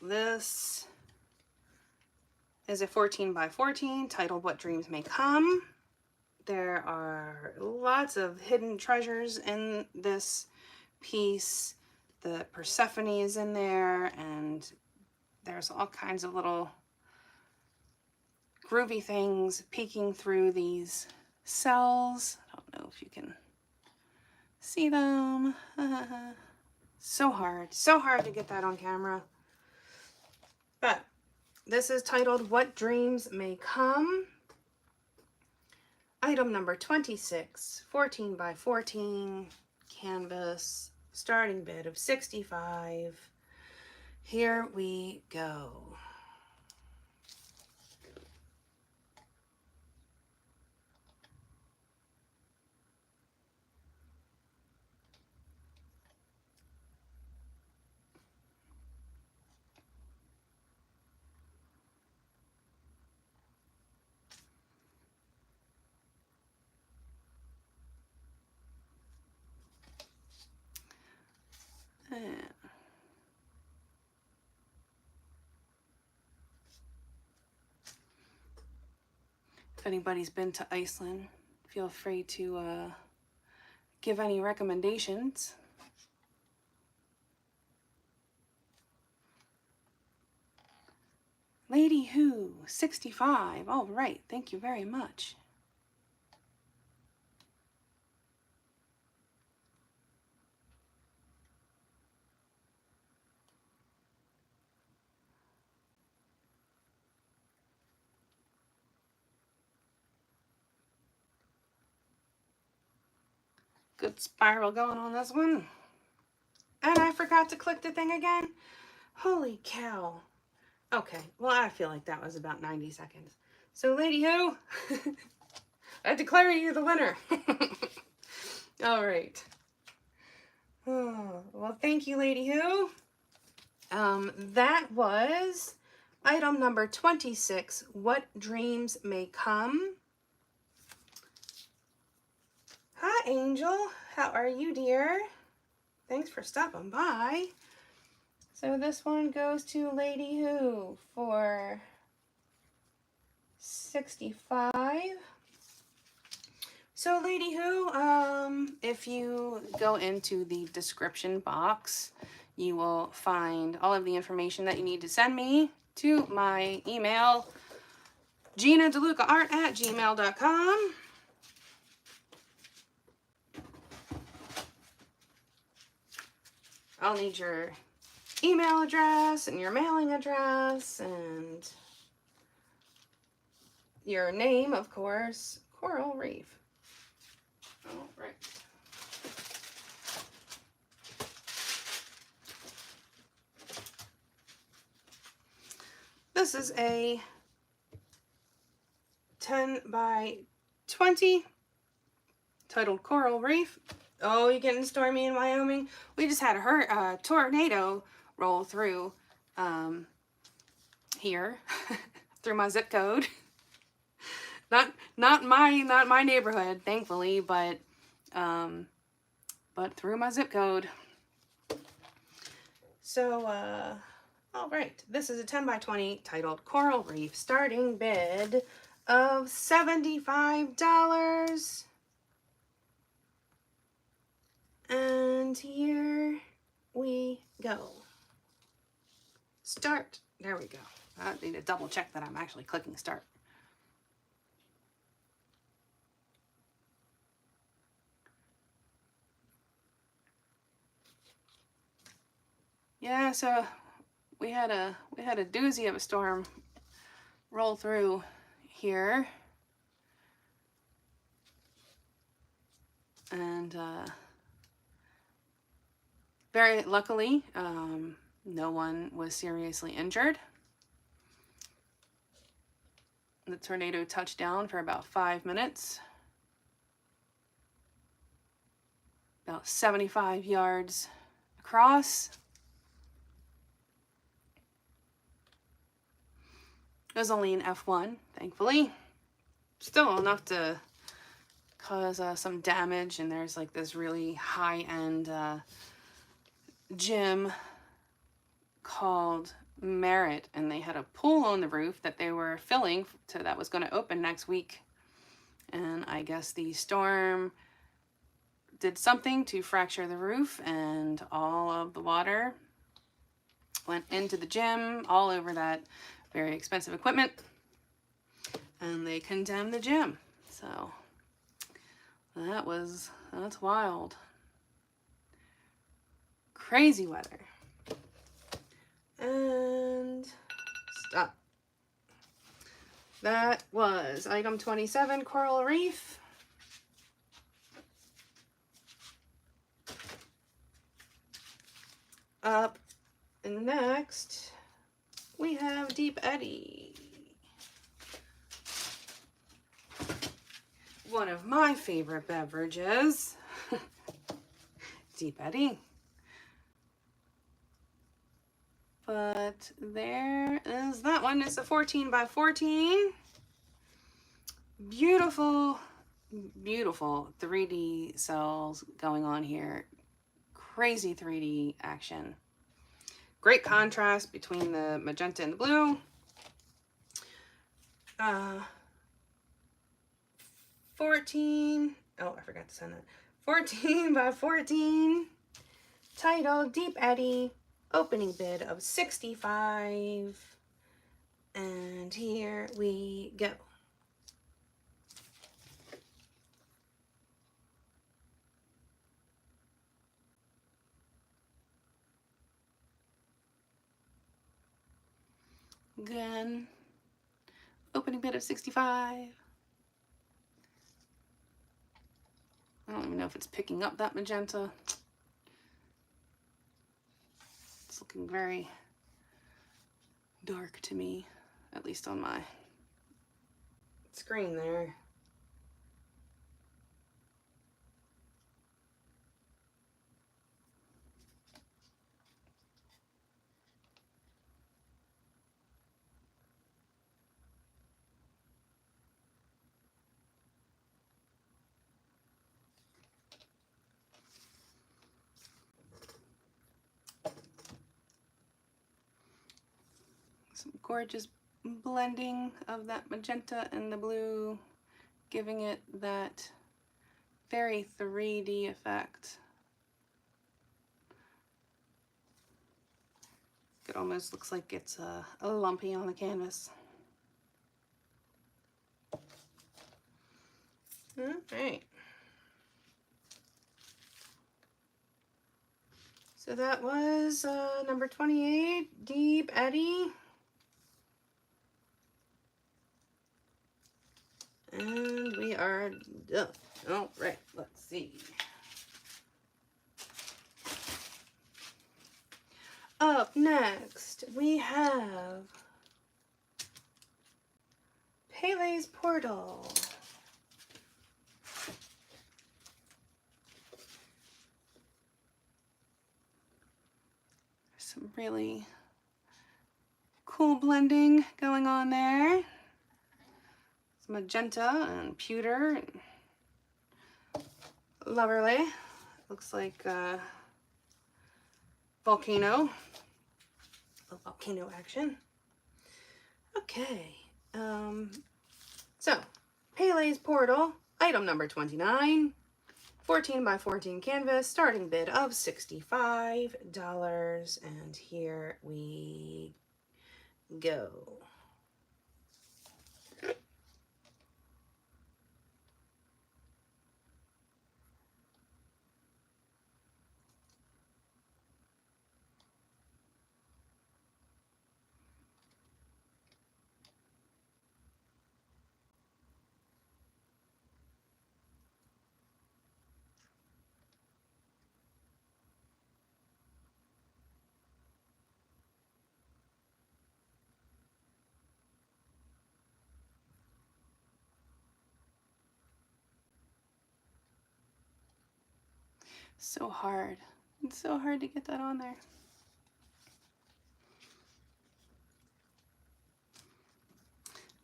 This is a 14 by 14 titled What Dreams May Come. There are lots of hidden treasures in this piece. The Persephone is in there, and there's all kinds of little groovy things peeking through these cells. I don't know if you can see them. So hard to get that on camera. But this is titled What Dreams May Come. Item number 26, 14 by 14 canvas, starting bid of 65. Here we go. If anybody's been to Iceland, feel free to give any recommendations. Lady Who, 65. All right, thank you very much. Good spiral going on this one. And I forgot to click the thing again. Holy cow. Okay, well, I feel like that was about 90 seconds. So, Lady Who, I declare you the winner. All right. Oh, well, thank you, Lady Who. That was item number 26, What Dreams May Come. Hi, Angel. How are you, dear? Thanks for stopping by. So this one goes to Lady Who for 65. So Lady Who, if you go into the description box, you will find all of the information that you need to send me to my email, Gina DeLucaArt@gmail.com. I'll need your email address and your mailing address and your name, of course, Coral Reef. All right. This is a 10 by 20 titled Coral Reef. Oh, you getting Stormy in Wyoming? We just had a tornado roll through here through my zip code. Not my neighborhood, thankfully, but through my zip code. So all right, this is a 10 by 20 titled Coral Reef, starting bid of $75. And here we go. Start. There we go. I need to double check that I'm actually clicking start. Yeah, so we had a doozy of a storm roll through here. And very luckily, no one was seriously injured. The tornado touched down for about 5 minutes, about 75 yards across. It was only an F1, thankfully. Still enough to cause some damage, and there's like this really high-end gym called Merit, and they had a pool on the roof that they were filling that was going to open next week. And I guess the storm did something to fracture the roof, and all of the water went into the gym, all over that very expensive equipment, and they condemned the gym. So that's wild. Crazy weather. And stop. That was item 27, Coral Reef. Up next, we have Deep Eddy. One of my favorite beverages. Deep Eddy. But there is that one. It's a 14 by 14. Beautiful, beautiful 3D cells going on here. Crazy 3D action. Great contrast between the magenta and the blue. 14. Oh, I forgot to send that. 14 by 14. Titled Deep Eddy. Opening bid of $65. And here we go. Again, opening bid of $65. I don't even know if it's picking up that magenta. It's looking very dark to me, at least on my screen there. Some gorgeous blending of that magenta and the blue, giving it that very 3D effect. It almost looks like it's a lumpy on the canvas. All right. So that was number 28, Deep Eddy. And we are done. All right, let's see. Up next, we have Pele's Portal. Some really cool blending going on there. Some magenta and pewter. Lovely. Looks like volcano. A volcano action. Okay. So, Pele's Portal, item number 29, 14 by 14 canvas, starting bid of $65, and here we go. So hard. It's so hard to get that on there.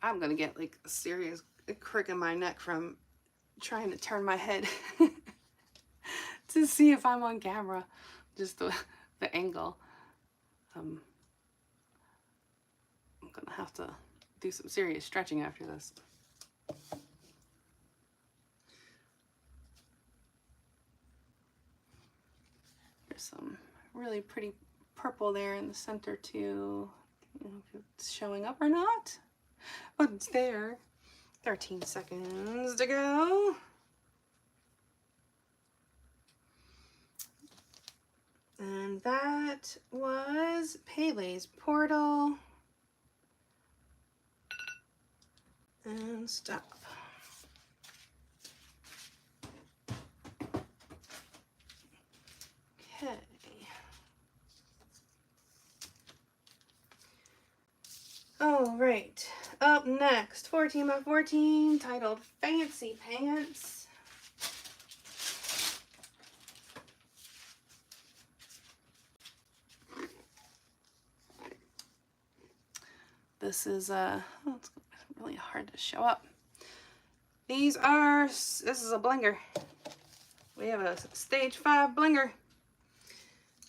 I'm gonna get like a serious crick in my neck from trying to turn my head to see if I'm on camera. Just the angle. I'm gonna have to do some serious stretching after this. There's some really pretty purple there in the center too. I don't know if it's showing up or not, but it's there. 13 seconds to go. And that was Pele's Portal. And stop. Okay. All right. Up next, 14 by 14, titled Fancy Pants. This is it's really hard to show up. This is a blinger. We have a stage 5 blinger.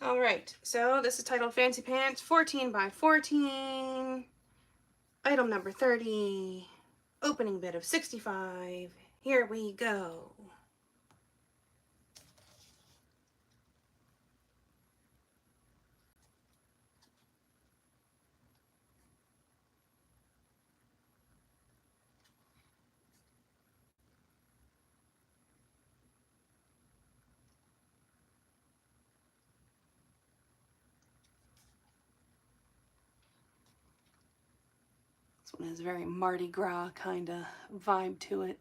All right, so this is titled Fancy Pants, 14 by 14, item number 30, opening bid of 65. Here we go. This one has a very Mardi Gras kind of vibe to it.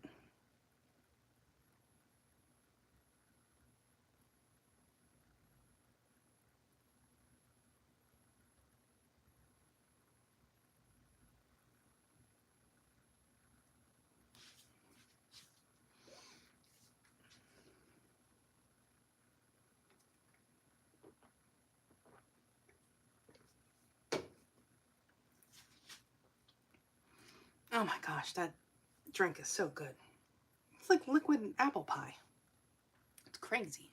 Oh my gosh, that drink is so good. It's like liquid apple pie. It's crazy.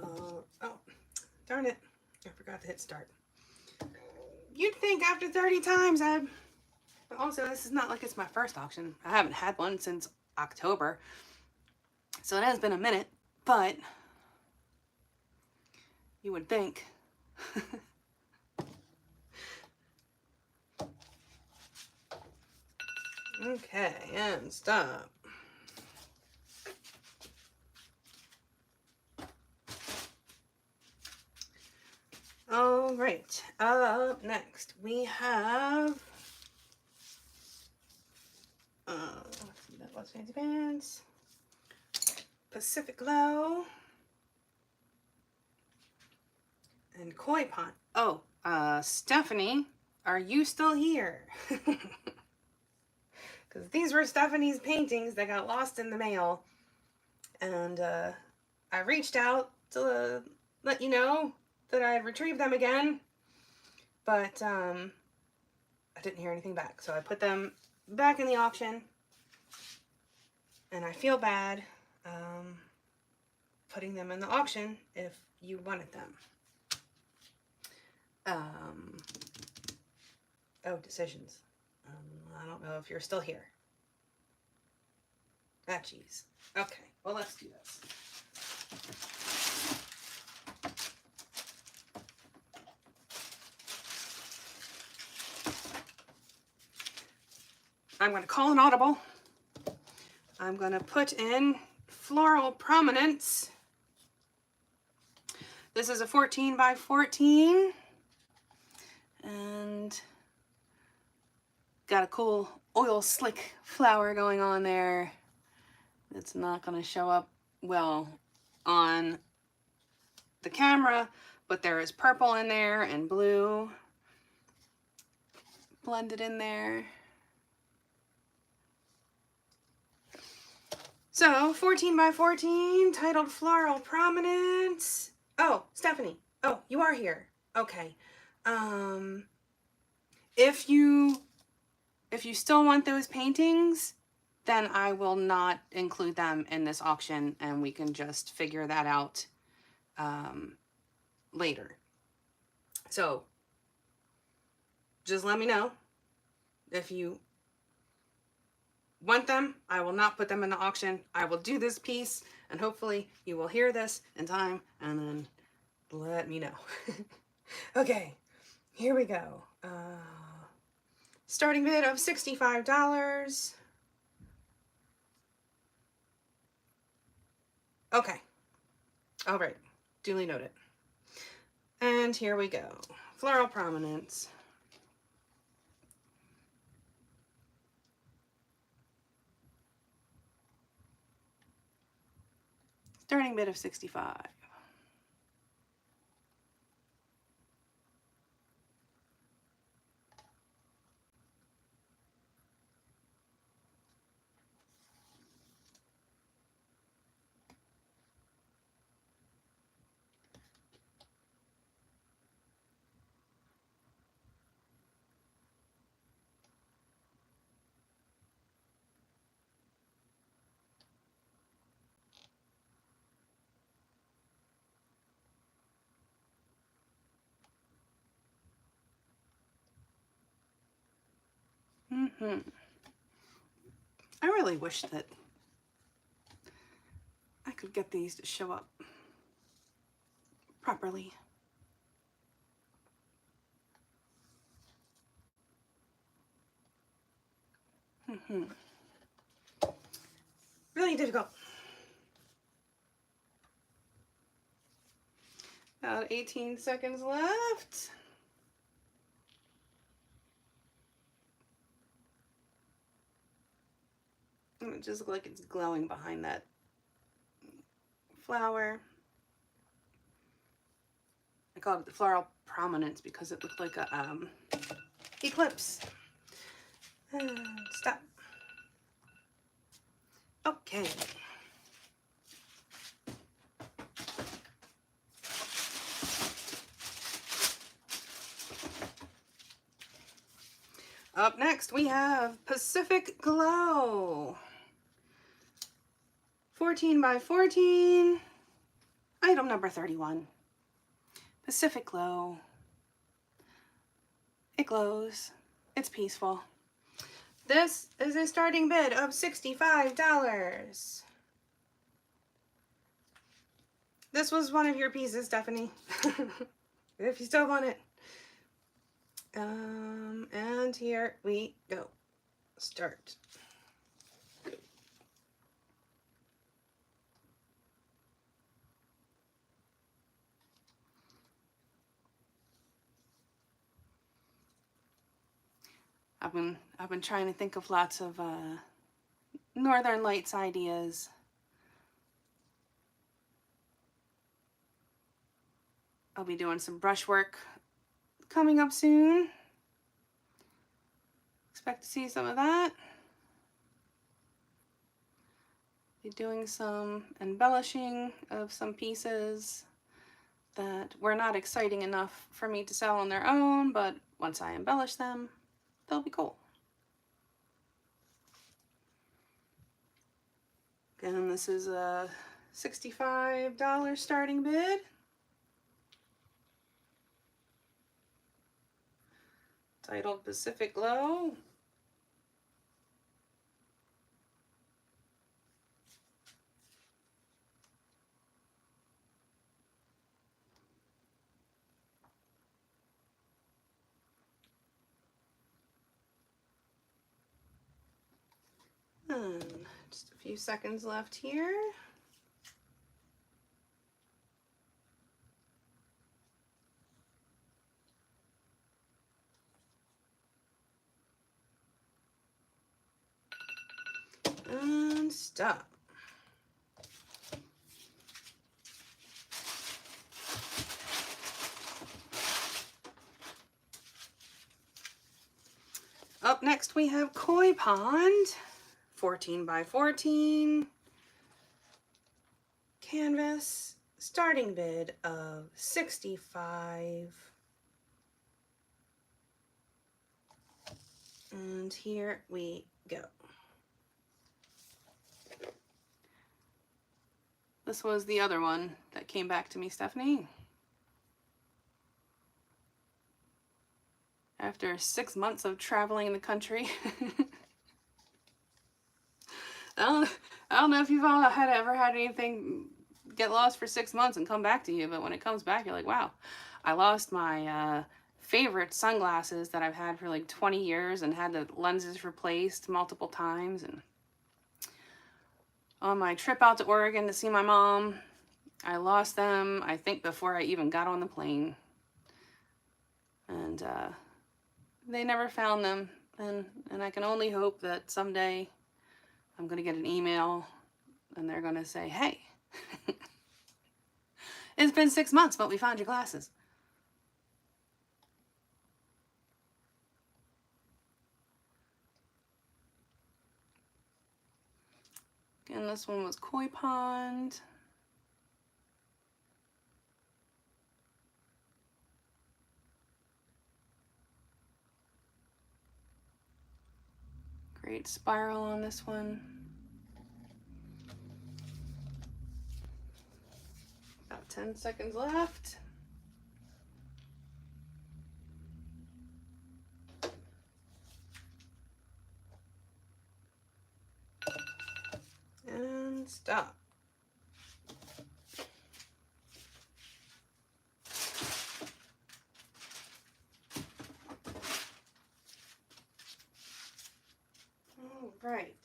Oh, darn it. I forgot to hit start. You'd think after 30 times but also this is not like it's my first auction. I haven't had one since October. So it has been a minute, but you would think. Okay, and stop. All right, up next we have that was Fancy Pants, Pacific Glow, and Koi Pond. Oh, Stephanie, are you still here? Because these were Stephanie's paintings that got lost in the mail, and I reached out to let you know that I had retrieved them again, but I didn't hear anything back, so I put them back in the auction, and I feel bad putting them in the auction if you wanted them. Oh, decisions. I don't know if you're still here. Ah, geez. Okay, well, let's do this. I'm going to call an audible. I'm going to put in Floral Prominence. This is a 14 by 14. And got a cool oil slick flower going on there. It's not going to show up well on the camera, but there is purple in there and blue blended in there. So 14 by 14, titled Floral Prominence. Oh, Stephanie. Oh, you are here. Okay. If you still want those paintings, then I will not include them in this auction, and we can just figure that out later. So just let me know if you want them. I will not put them in the auction. I will do this piece, and hopefully you will hear this in time and then let me know. Okay, here we go. Starting bid of $65. Okay. All right. Duly noted. And here we go. Floral Prominence. Starting bid of $65. I really wish that I could get these to show up properly. Really difficult. About 18 seconds left. And it just looks like it's glowing behind that flower. I call it the Floral Prominence because it looked like a eclipse. Stop. Okay. Up next we have Pacific Glow. 14 by 14. Item number 31. Pacific Glow. It glows. It's peaceful. This is a starting bid of $65. This was one of your pieces, Stephanie. If you still want it. And here we go. Start. I've been trying to think of lots of Northern Lights ideas. I'll be doing some brushwork coming up soon. Expect to see some of that. Be doing some embellishing of some pieces that were not exciting enough for me to sell on their own, but once I embellish them, they'll be cool. Again, this is a $65 starting bid. titled Pacific Glow. Just a few seconds left here. And stop. Up next we have Koi Pond, 14 by 14 canvas, starting bid of $65. And here we go. This was the other one that came back to me, Stephanie. After 6 months of traveling the country. I don't know if you've all ever had anything get lost for 6 months and come back to you, but when it comes back, you're like, wow, I lost my favorite sunglasses that I've had for like 20 years and had the lenses replaced multiple times. And on my trip out to Oregon to see my mom, I lost them, I think, before I even got on the plane. And they never found them. And I can only hope that someday I'm going to get an email and they're going to say, hey, it's been 6 months, but we found your glasses. Again, this one was Koi Pond. Great spiral on this one. About 10 seconds left. And stop. All right.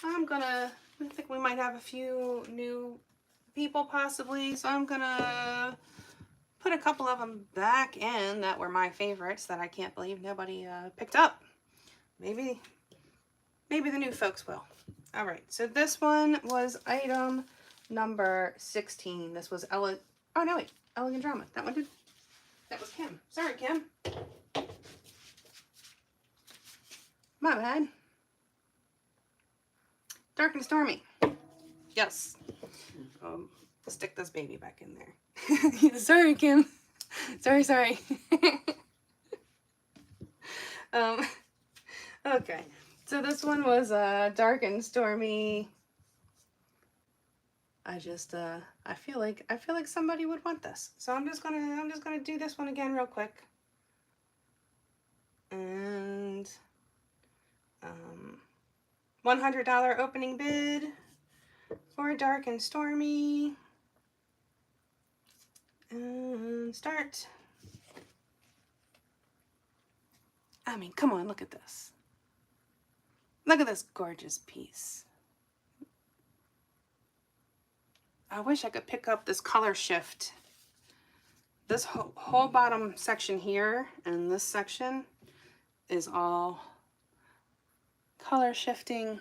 I think we might have a few new people possibly, so I'm gonna put a couple of them back in that were my favorites that I can't believe nobody picked up. Maybe the new folks will. All right, so this one was item number 16. This was Elegant Drama. That was Kim. Sorry, Kim. My bad. Dark and Stormy. Yes. Stick this baby back in there. Sorry, Kim. Sorry. Okay. So this one was Dark and Stormy. I feel like somebody would want this. So I'm just gonna do this one again real quick. And $100 opening bid for Dark and Stormy. And start. I mean, come on, look at this. Look at this gorgeous piece. I wish I could pick up this color shift. This whole bottom section here and this section is all color shifting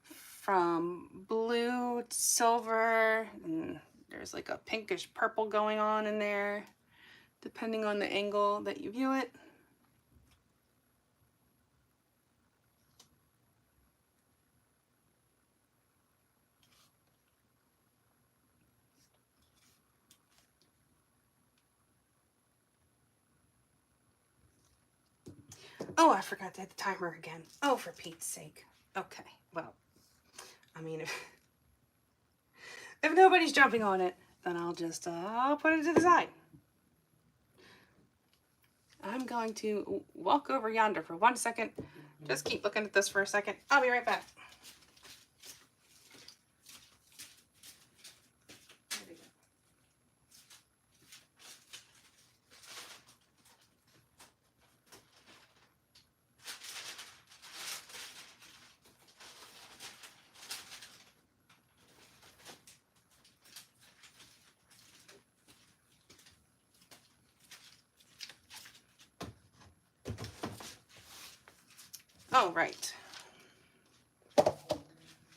from blue to silver, and there's like a pinkish purple going on in there, depending on the angle that you view it. Oh, I forgot to hit the timer again. Oh, for Pete's sake. Okay, well, I mean, if nobody's jumping on it, then I'll just I'll put it to the side. I'm going to walk over yonder for 1 second. Just keep looking at this for a second. I'll be right back. Oh, right.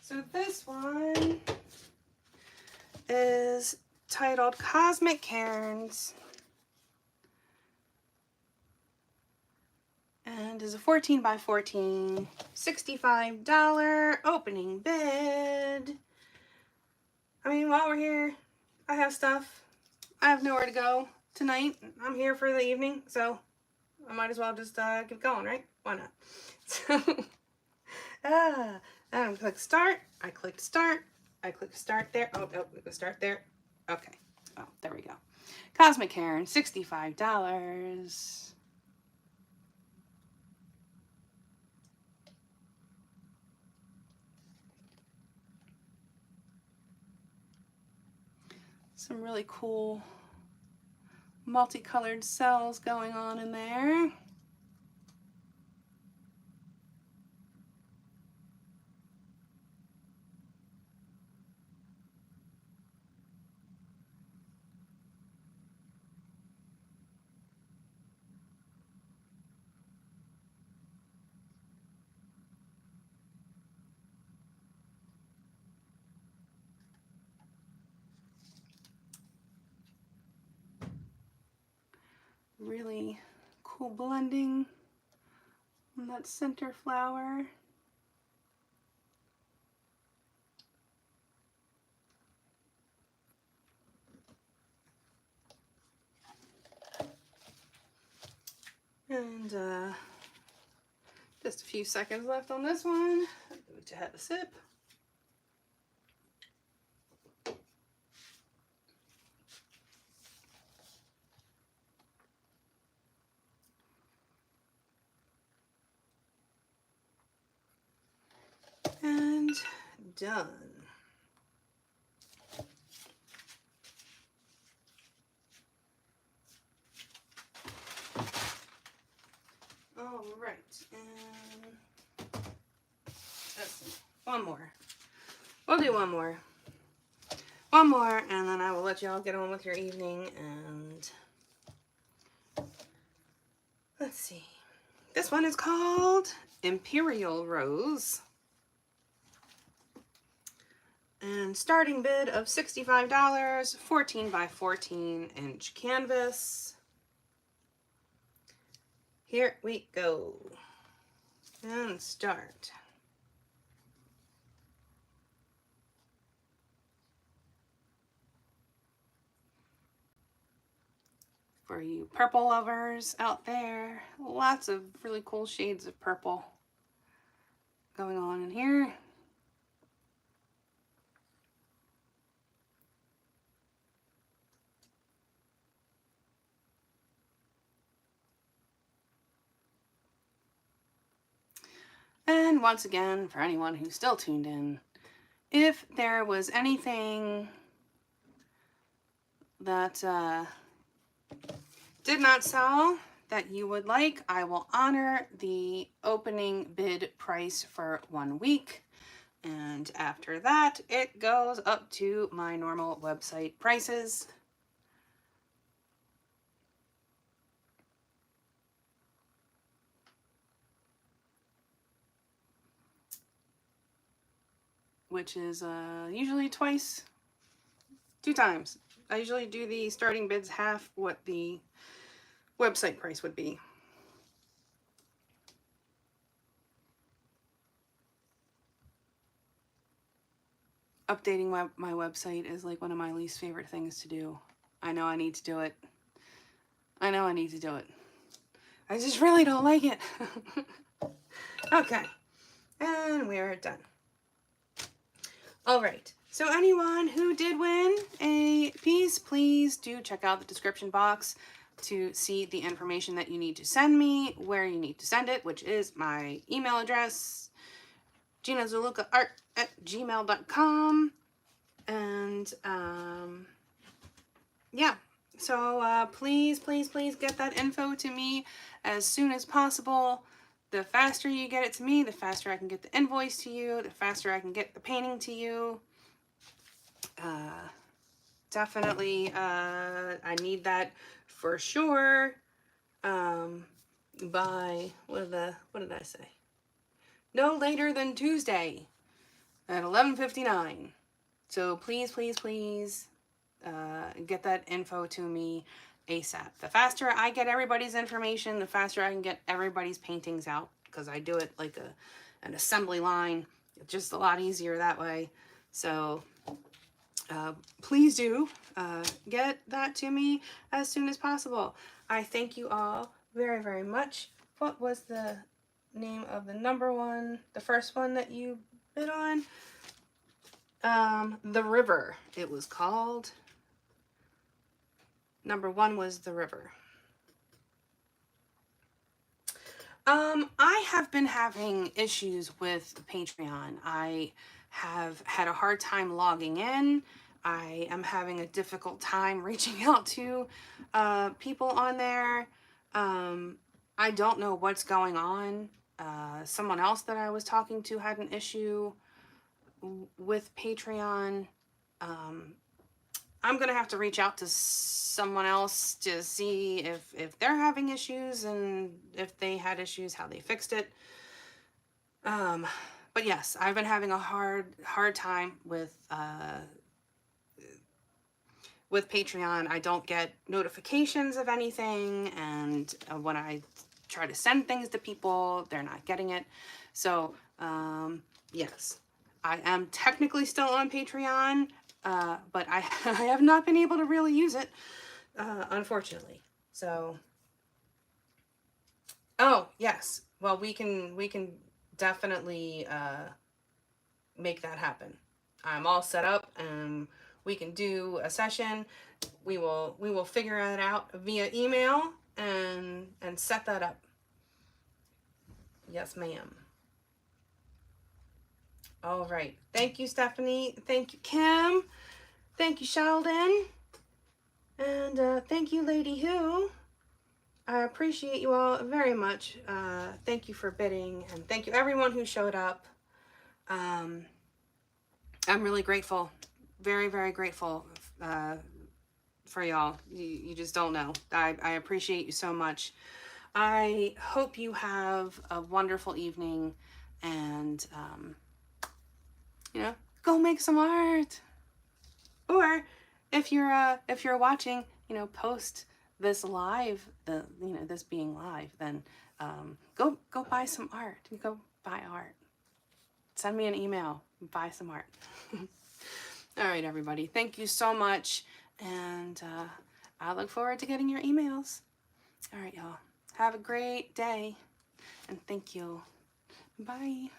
So this one is titled Cosmic Cairns and is a 14 by 14, $65 opening bid. I mean, while we're here, I have stuff. I have nowhere to go tonight. I'm here for the evening, so I might as well just get going, right? Why not? So, I'm click start. I clicked start. I click start there. Oh, we can start there. Okay. Oh, there we go. Cosmic Cairn, $65. Some really cool multicolored cells going on in there. Really cool blending on that center flower. And just a few seconds left on this one. To have a sip. And done. All right, and let's see, one more. We'll do one more. One more, and then I will let y'all get on with your evening. And let's see. This one is called Imperial Rose. And starting bid of $65, 14 by 14 inch canvas. Here we go. And start. For you purple lovers out there, lots of really cool shades of purple going on in here. And once again, for anyone who's still tuned in, if there was anything that did not sell that you would like, I will honor the opening bid price for 1 week. And after that, it goes up to my normal website prices. Which is usually 2 times. I usually do the starting bids half what the website price would be. Updating my website is like one of my least favorite things to do. I know I need to do it. I know I need to do it. I just really don't like it. Okay, and we're done. All right, so anyone who did win a piece, please do check out the description box. to see the information that you need to send me, where you need to send it, which is my email address, ginadelucaart@gmail.com. And yeah, so please, please, please get that info to me as soon as possible. The faster you get it to me, the faster I can get the invoice to you, the faster I can get the painting to you. Definitely, I need that for sure. By, what did I say? No later than Tuesday at 11:59. So please, please, please, get that info to me ASAP. The faster I get everybody's information, the faster I can get everybody's paintings out, because I do it like an assembly line. It's just a lot easier that way. So please do get that to me as soon as possible. I thank you all very, very much. What was the name of the number one, the first one that you bid on? The River, it was called. Number one was The River. I have been having issues with Patreon. I have had a hard time logging in. I am having a difficult time reaching out to people on there. I don't know what's going on. Someone else that I was talking to had an issue with Patreon. I'm gonna have to reach out to someone else to see if they're having issues, and if they had issues, how they fixed it. But yes, I've been having a hard time with Patreon. I don't get notifications of anything, and when I try to send things to people, they're not getting it. So yes, I am technically still on Patreon, but I have not been able to really use it, unfortunately. So, oh yes, well, we can definitely make that happen. I'm all set up, and we can do a session. We will figure it out via email and set that up. Yes, ma'am. All right. Thank you, Stephanie. Thank you, Kim. Thank you, Sheldon. And thank you, Lady Who. I appreciate you all very much. Thank you for bidding, and thank you everyone who showed up. I'm really grateful. Very, very grateful for y'all. You just don't know. I appreciate you so much. I hope you have a wonderful evening, and you know, go make some art. Or if you're watching, you know, post this live, this being live, then go buy some art. Go buy art. Send me an email. Buy some art. All right, everybody. Thank you so much, and I look forward to getting your emails. All right, y'all. Have a great day, and thank you. Bye.